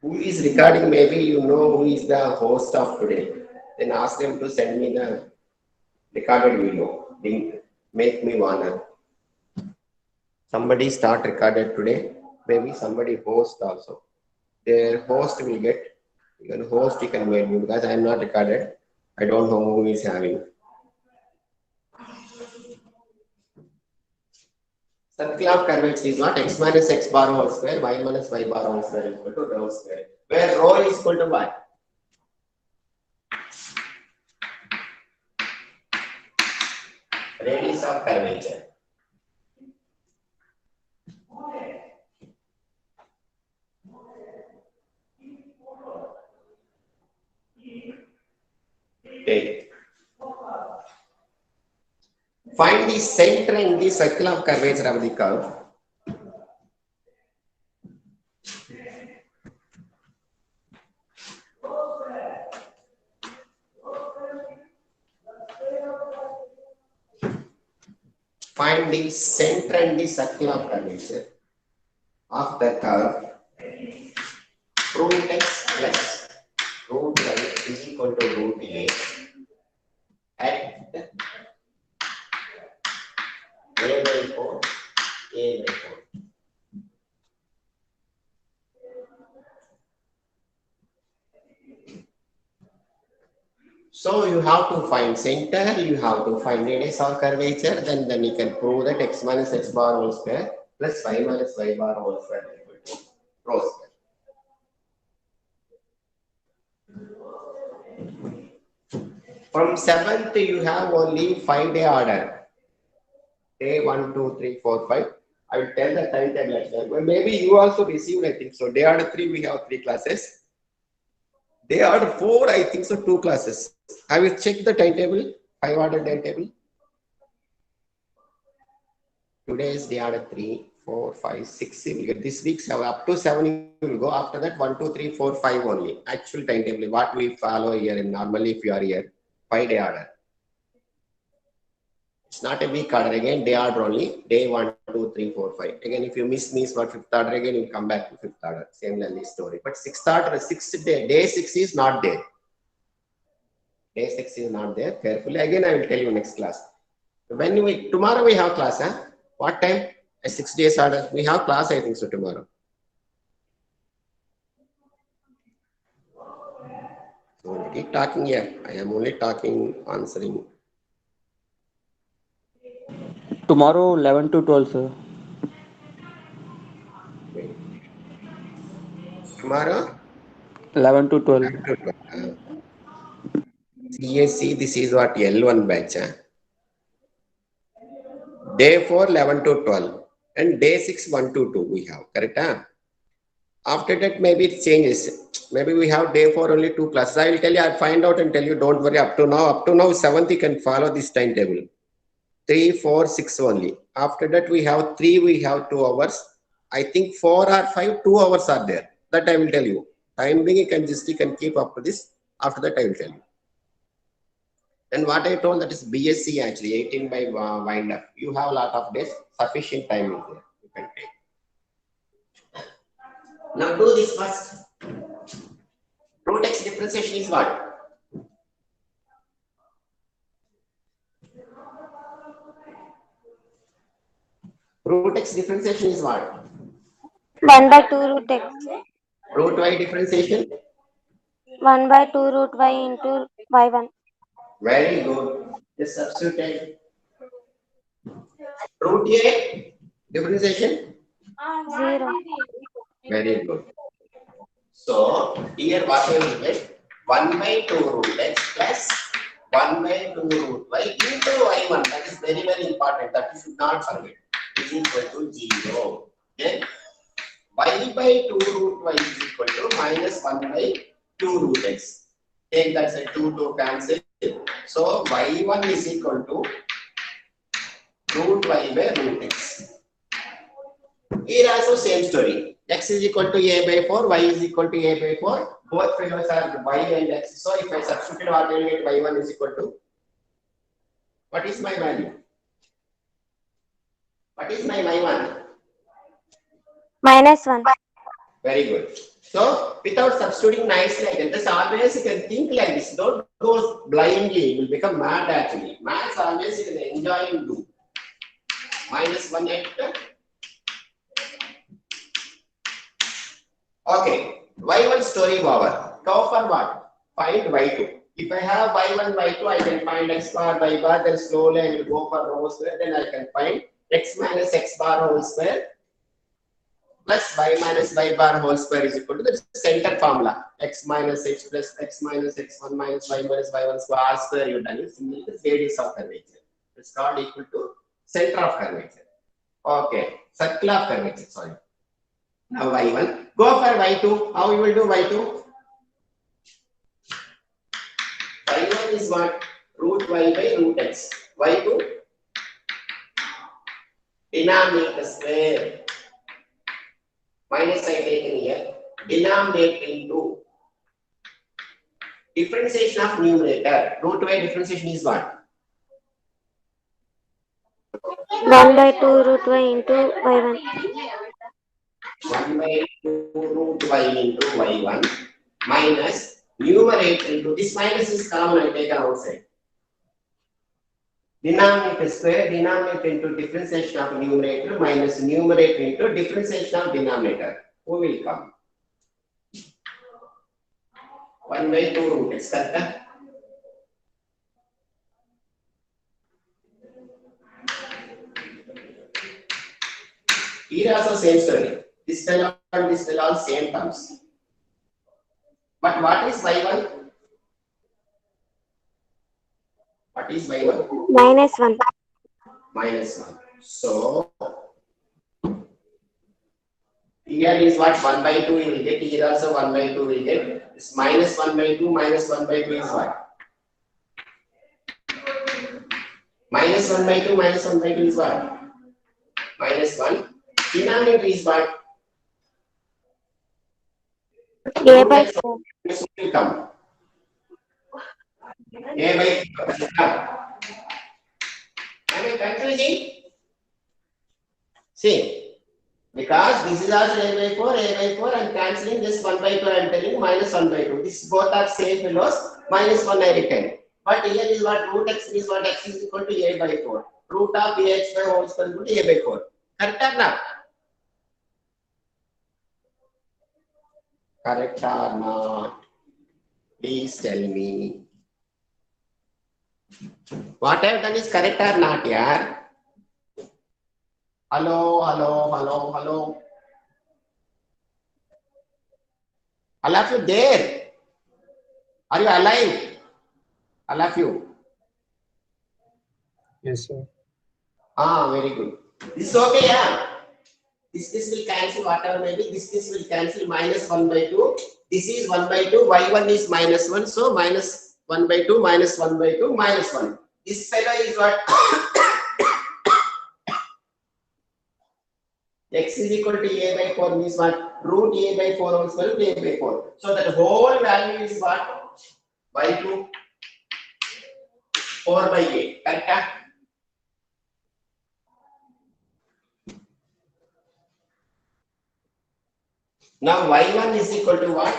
Who is recording? Maybe you know who is the host of today. Then ask them to send me the recorded video. Link. Make me one. Somebody start recorded today. Maybe somebody host also. Their host will get. You can host. You can mail me because I am not recorded. I don't know who is having. Circle of curvature is what? X minus x bar whole square, y minus y bar whole square is equal to rho square. Where rho is equal to what? Radius of curvature. Okay. Find the center in the circle of curvature of the curve. find the center and the circle of curvature of the curve. Root x plus root y is equal to root a at a by 4, a by 4. So you have to find center, you have to find radius or curvature, then you can prove that x minus x bar whole square plus y minus y bar whole square is equal to rho square. From 7th, you have only 5-day order. Day 1, 2, 3, 4, 5. I will tell the timetable at that. Well, maybe you also received, I think so. Day order 3, we have 3 classes. Day order 4, I think so, 2 classes. I will check the timetable, 5 order timetable. Today is day order 3, 4, 5, 6. You will get this week's up to 7. You will go after that 1, 2, 3, 4, 5 only. Actual timetable, what we follow here, and normally if you are here, 5-day order. It's not a week order again, day order only. Day 1, 2, 3, 4, 5. Again, if you miss what 5th order again, you come back to 5th order. Same lengthy story. But 6th order, 6th day, day 6 is not there. Day 6 is not there. Carefully. Again, I will tell you next class. Tomorrow we have class, huh? What time? A 6 days order. We have class, I think so, tomorrow. So keep talking here. I am only talking, answering. Tomorrow 11 to 12, sir. Tomorrow? 11 to 12. CSC, this is what L1 batch. Huh? Day 4, 11 to 12. And day 6, 1 to 2 we have. Correct? Huh? After that, maybe it changes. Maybe we have day 4 only 2 classes. I will tell you, I'll find out and tell you, don't worry. Up to now, 7th, you can follow this timetable. 3, 4, 6 only. After that, we have 3, we have 2 hours. I think 4 or 5, 2 hours are there. That I will tell you. Time being, you can keep up to this. After that, I will tell you. And what I told, that is BSc actually, 18 by wind up. You have a lot of days, sufficient time is there. You can take. Now do this first. Root x differentiation is what? Root x differentiation is what? 1 by 2 root x. Root y differentiation? 1 by 2 root y into y1. Very good. Just substitute. Root a differentiation? 0. Very good. So here what I will get? 1 by 2 root x plus 1 by 2 root y into y1. That is very, very important. That you should not forget. Is equal to 0. Okay? Y by 2 root y is equal to minus 1 by 2 root x. Take that as 2 cancel. So y1 is equal to root y by root x. Here also same story. X is equal to a by 4, y is equal to a by 4. Both fellows are y and x. So if I substitute, what I will get? Y1 is equal to, what is my value? What is my y1? -1. Very good. So without substituting nicely like that, just always you can think like this. Don't go blindly. You will become mad actually. Maths always you can enjoy and do. -1 at. Okay. Y1 story over. Go for what? Find y2. If I have y1, y2, I can find x bar, y bar. Then slowly I will go for rho square. Then I can find x minus x bar whole square plus y minus y bar whole square is equal to the center formula. X minus h plus x minus x1 minus y1 square square you done it. Similarly, the radius of curvature. It's called equal to center of curvature. Okay. Circle of curvature. Sorry. Now y1. Go for y2. How you will do y2? y1 is what? Root y by root x. y2? Denominator square. Minus I taken here. Denominator into differentiation of numerator. Root y differentiation is what? 1 by 2 root y into y1. 1 by 2 root y into y1 minus numerator into this minus is common and taken outside. Denominator square, denominator into differentiation of numerator minus numerator into differentiation of denominator. Who will come? 1 by 2 root x, correct? Here also same story. This fellow and this fellow all same terms. But what is y1? What is y1? Minus 1. Minus 1. So, here is what 1 by 2 you will get. Here also 1 by 2 will get. This minus 1 by 2 minus 1 by 2 is what? Minus 1 by 2 minus 1 by 2 is what? Minus 1. Denominator is what? A by 4. This will come. A by 4. Am I confusing? See, because this is also a by 4, I am cancelling this 1 by 2, I am telling minus 1 by 2. This both are same fellows, minus 1 I retain. But here is what root x is what x is equal to a by 4. Root of ax by whole square equal to a by 4. Correct or not? Correct or not? Please tell me. What I have done is correct or not, yaar? Hello. All of you there? Are you alive? All of you? Yes, sir. Ah, very good. This is okay, yeah? This will cancel whatever may be. This will cancel minus 1 by 2. This is 1 by 2. Y1 is minus 1. So minus 1 by 2 minus 1 by 2 minus 1. This fellow is what? X is equal to a by 4 means what? Root a by 4 whole square to a by 4. So that whole value is what? By 2. 4 by 8. Correct? Now y1 is equal to what?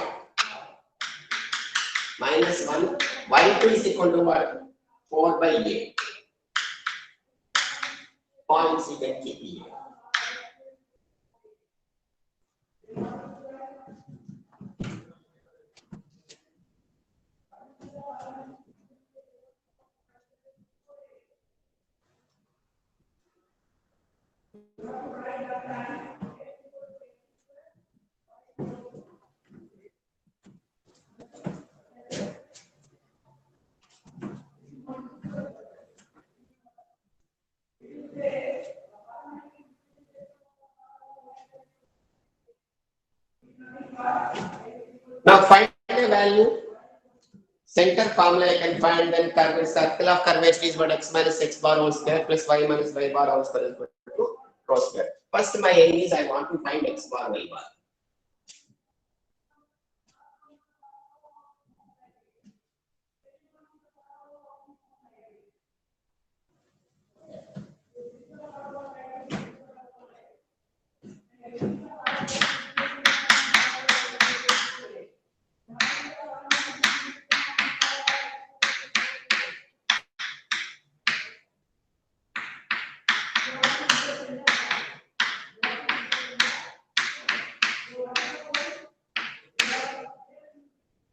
Minus 1. Y2 is equal to what? 4 by 8. Points you can keep here. Now find a value. Center formula I can find, then curve circle of curvature is what? X minus x bar whole square plus y minus y bar whole square is equal to rho square. First my aim is I want to find x bar y bar.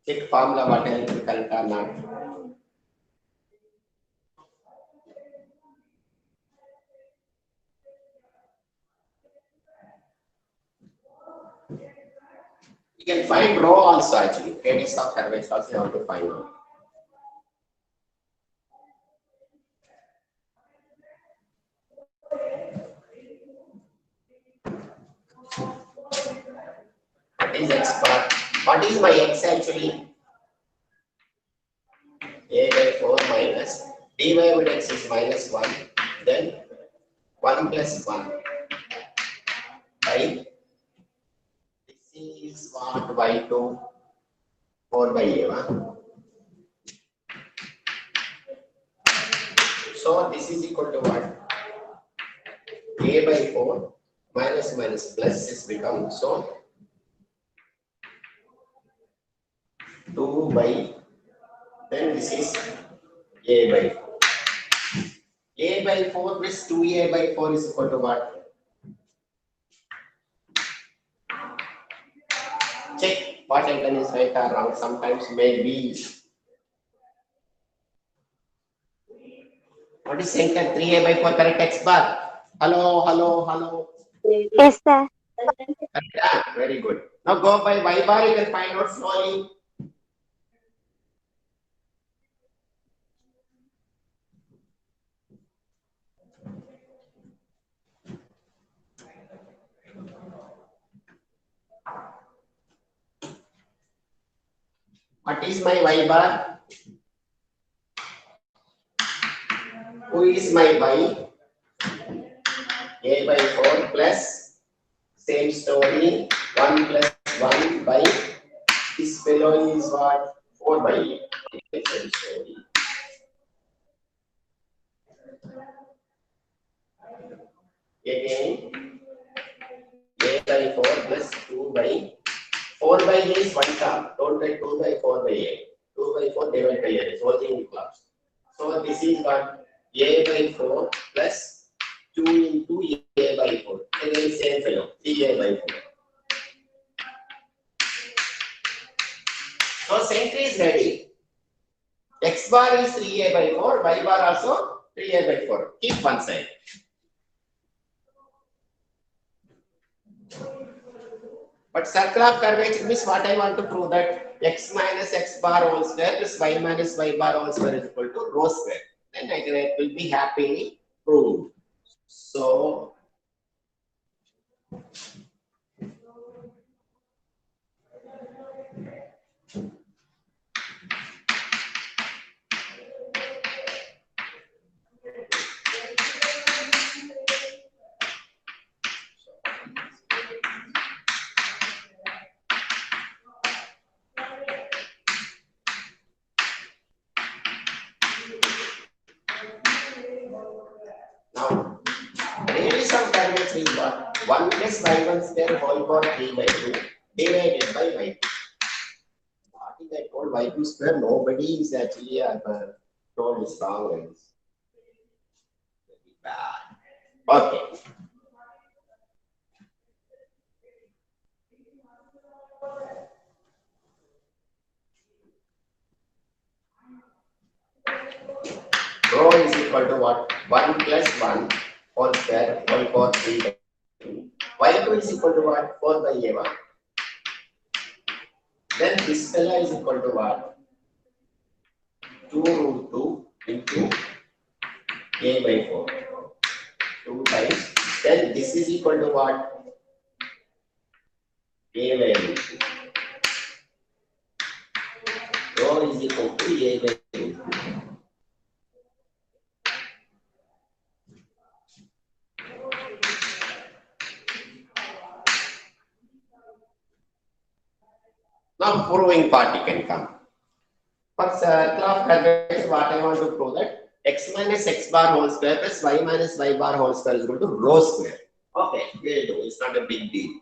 Check formula what I will correct or not. You can find rho also actually. Radius of curvature also you have to find out. What is x bar? What is my x actually? A by 4 minus dy by x is minus 1, then 1 plus 1 by this is what by 2 4 by a. So this is equal to what? a by 4 minus minus plus is become so 2 by, then this is a by 4. A by 4 plus 2a by 4 is equal to what? Check what I done is right or wrong. Sometimes maybe. What is second? 3a by 4 correct x bar. Hello, hello, hello. Yes, sir. Ah, very good. Now go by y bar, you can find out slowly. What is my y bar? Who is my y? A by 4 plus same story 1 plus 1 by this fellow is what? 4 by a. Same story. Again a by 4 plus 2 by 4 by a is one term. Don't write 2 by 4 by a. 2 by 4 divided by a. So thing becomes. So this is what? A by 4 plus 2 into a by 4. Again same fellow. 3a by 4. So center is ready. X bar is 3a by 4. Y bar also 3a by 4. Keep one side. But circle of curvature means what I want to prove that x minus x bar whole square plus y minus y bar whole square is equal to rho square. Then it will be happily proved. So now radius of curvature is what? 1 plus y1 square whole power 3 by 2 divided by y2. What is I told y2 square? Nobody is actually told is wrong. Very bad. Okay. Rho is equal to what? 1 plus 1 whole square whole power 3 by 2. Y2 is equal to what? 4 by a1. Then this fellow is equal to what? 2 root 2 into a by 4. 2 times. Then this is equal to what? A by root 2. Rho is equal to a by root 2. Now proving party can come. For circle of curvature, what I want to prove that x minus x bar whole square plus y minus y bar whole square is equal to rho square. Okay, we'll do. It's not a big deal.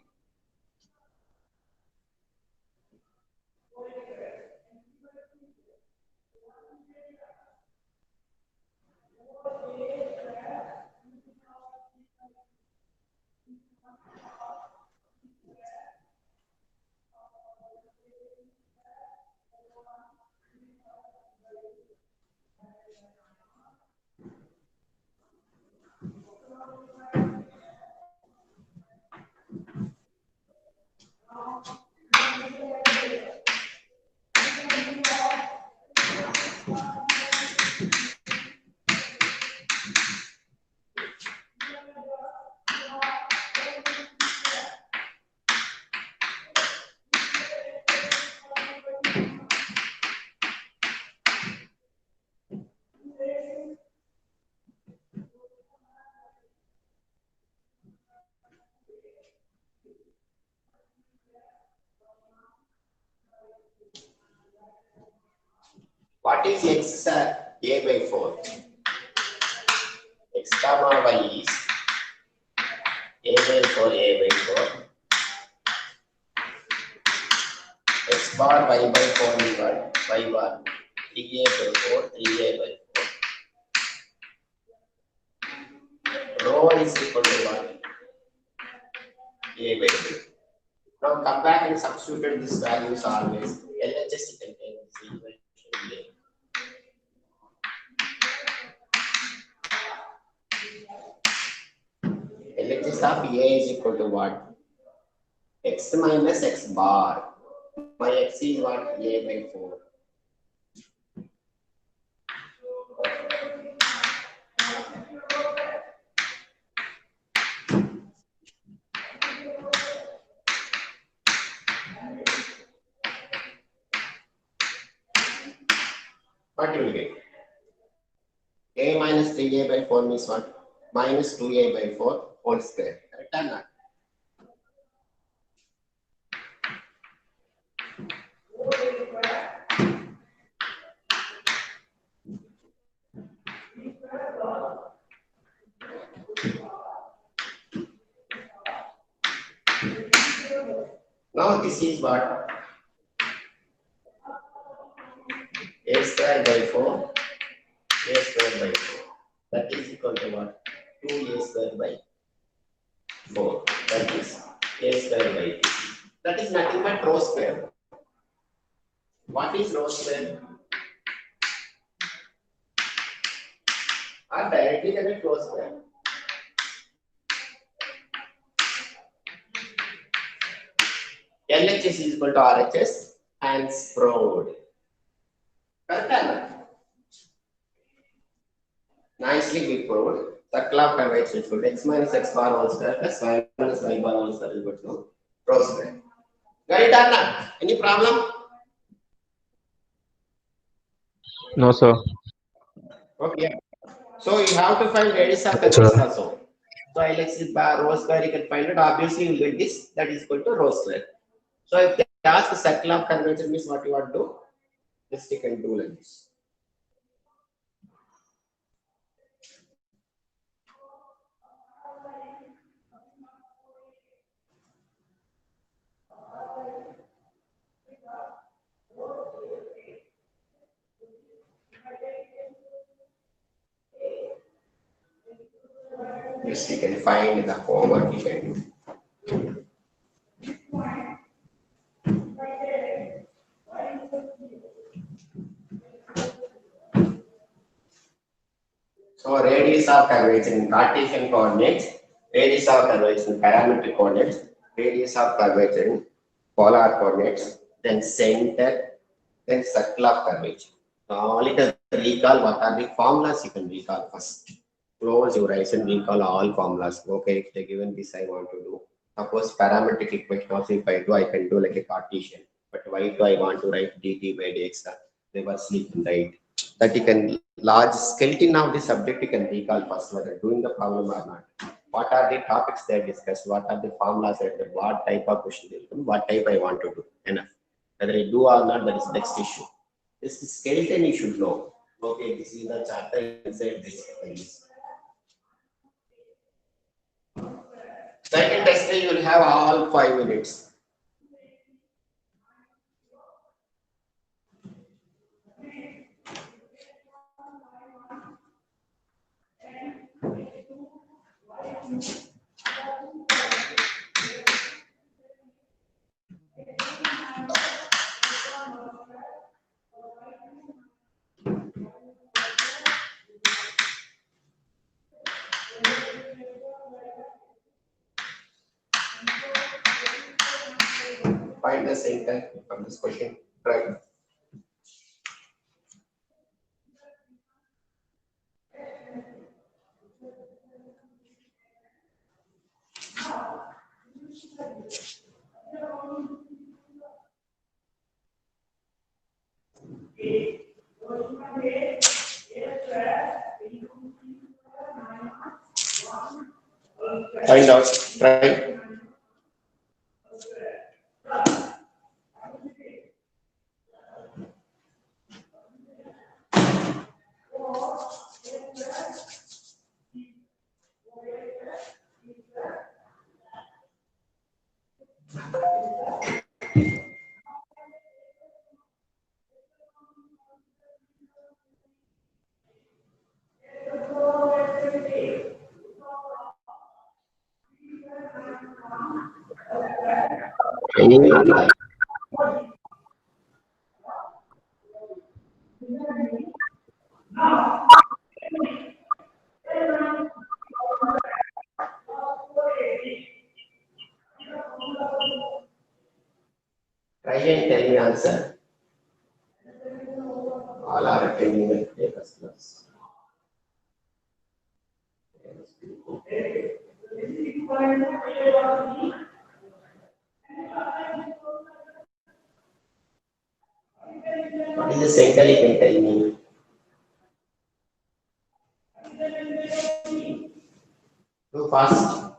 What is x a by 4? X comma y is A by 4, A by 4. X bar, Y by 4 is what? Y bar. 3A by 4, 3A by 4. Rho is equal to what? A by 2. Now come back and substitute these values always. LHS you can take this equation A. LHS of A is equal to what? X minus X bar. My X is what? A by 4. What you will get? A minus 3A by 4 means what? Minus 2A by 4 whole square. Correct or not? Now this is what? A square by 4. A square by 4. That is equal to what? 2A square by 4. That is A square by 2. That is nothing but rho square. What is rho square? Or directly connect rho square. LHS is equal to RHS and Sprout. Correct or not? Nicely we proved. Circle of curvature should X minus X bar whole square plus Y minus Y bar whole square is equal to rho square. Got it or not? Any problem? No, sir. Okay. So you have to find radius of curvature also. So LHS bar rho square you can find it. Obviously you will get this. That is equal to rho square. So if they ask the circle of curvature means what you want to do? Just you can do like this. Yes, you can find the homework you can do. So radius of curvature in Cartesian coordinates, radius of curvature in parametric coordinates, radius of curvature in polar coordinates, then center, then circle of curvature. Now let us recall what are the formulas you can recall first. Close your eyes and recall all formulas. Okay, if they given this I want to do. Suppose parametric equation also if I do, I can do like a Cartesian. But why do I want to write dt by dx? Reversely you can write. That you can large skeleton of the subject you can recall first whether doing the problem or not. What are the topics they discussed? What are the formulas that what type of question they come? What type I want to do? Enough. Whether I do or not, that is next issue. This skeleton you should know. Okay, this is the chapter inside this. Second test you will have all 5 minutes. Find the center from this question. Right. Find out. Try. Try and tell me answer. All are attending at first class. What is the center? You can tell me. Too fast.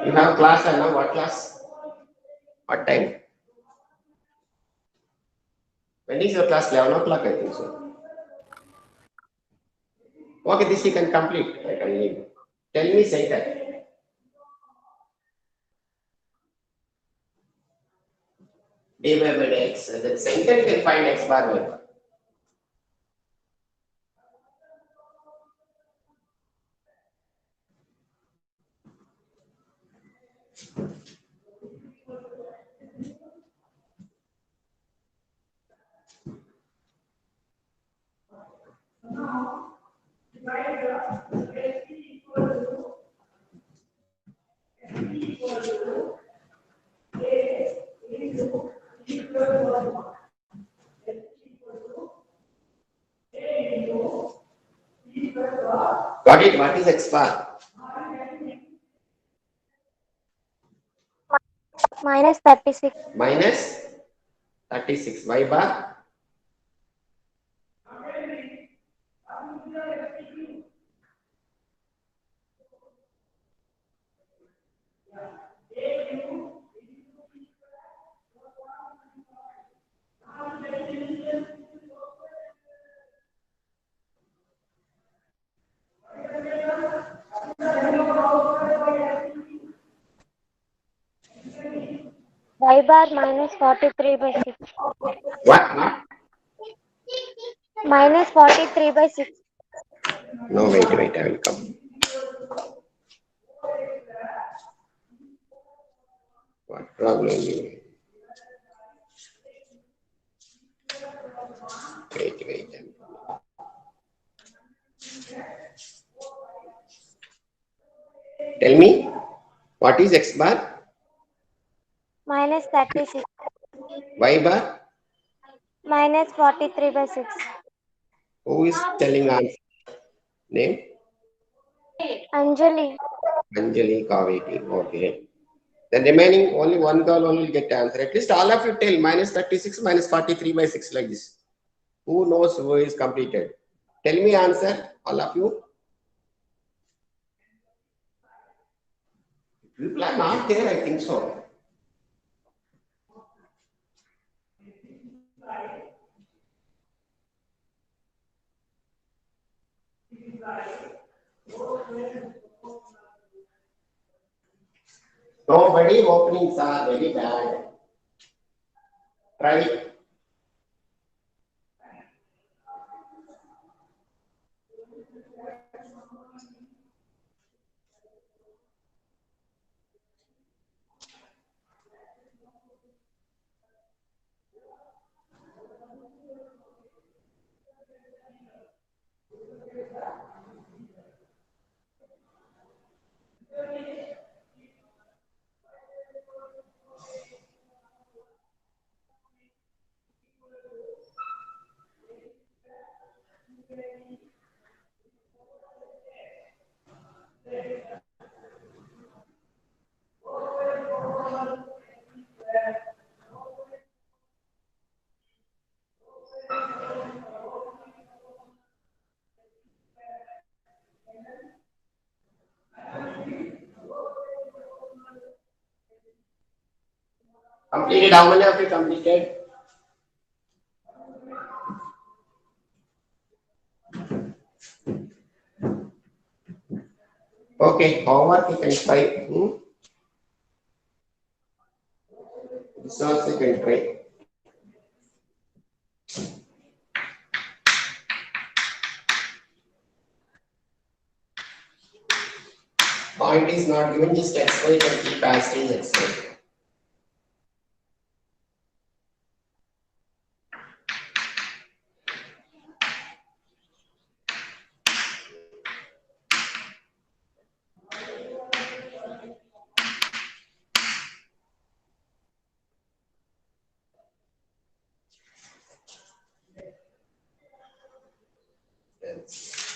You have class or no? What class? What time? When is your class? 11 o'clock, I think so. Okay, this you can complete. I can leave. Tell me center. D by x. The center you can find x bar y bar. Got it? What is x bar? Minus 36. Minus 36. Y bar? Y bar minus 43 by 6. What? Minus 43 by 6. No, wait, I will come. What problem you? Wait. Tell me, what is x bar? Minus 36. Y bar? Minus 43 by 6. Who is telling answer? Name? Anjali. Anjali Kaveti. Okay. The remaining only one girl only will get answer. At least all of you tell minus 36 minus 43 by 6 like this. Who knows who is completed? Tell me answer, all of you. People are not there, I think so. Nobody openings are very bad. Try. Completed. How many of you completed? Okay, homework you can try. This also you can try. Point is not given, just xy can keep as it is xy.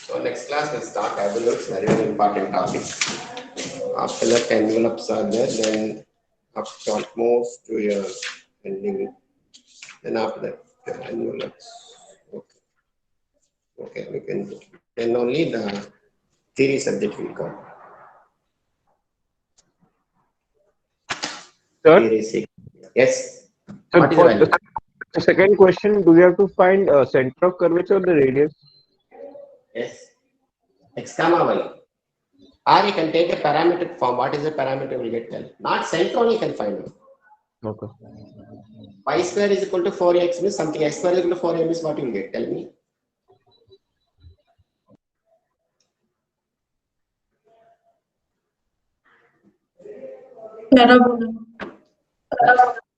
So next class we'll start envelopes, very important topic. After that envelopes are there, then up to almost to your ending. Then after that envelopes. Okay. Okay, we can do. Then only the theory subject will come. Sir, Theory six. Yes. so What is for the value? the second question, do we have to find center of curvature or the radius? Yes. X comma y. Or you can take a parametric form. What is the parameter we get tell? Not center only you can find out. Okay. Y square is equal to 4x means something. X square is equal to 4m is what you will get. Tell me. Parabola.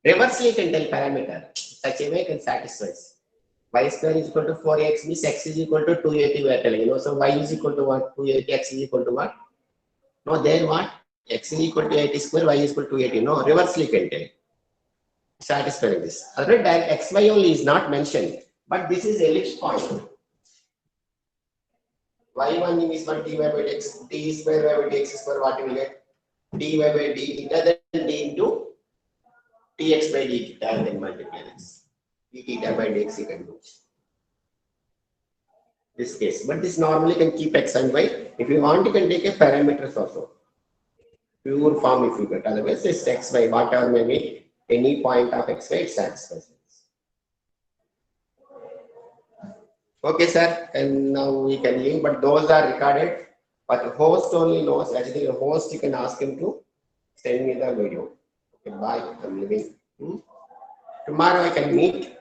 Reversely you can tell parameter. Such a way you can satisfy. Y square is equal to 4x means x is equal to 280 we are telling. So y is equal to what? 280, x is equal to what? No, then what? X is equal to 80 square, y is equal to 80. No, reversely you can tell. Satisfying this. Otherwise, xy only is not mentioned. But this is ellipse point. Y1 is what dy by x, t square by dx square, what you will get? dy by d theta, then d into dx by d theta, and then multiply this. D theta by dx you can do. This case. But this normally can keep x and y. If you want, you can take a parameters also. Pure form if you get. Otherwise, it's x, y, whatever may be, any point of x, y, it satisfies. Okay, sir. And now we can leave, but those are recorded. But the host only knows. Actually, the host, you can ask him to send me the video. Okay, bye. I'm leaving. Tomorrow I can meet.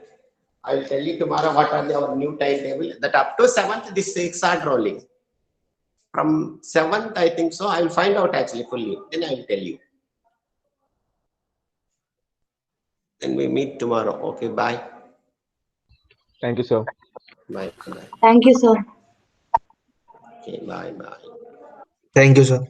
I will tell you tomorrow what are our new timetable. That up to 7th, this 6 are rolling. From 7th, I think so. I will find out actually fully. Then I will tell you. Then we meet tomorrow. Okay, bye. Thank you, sir. Bye. Bye. Thank you, sir. Okay, bye. Bye. Thank you, sir.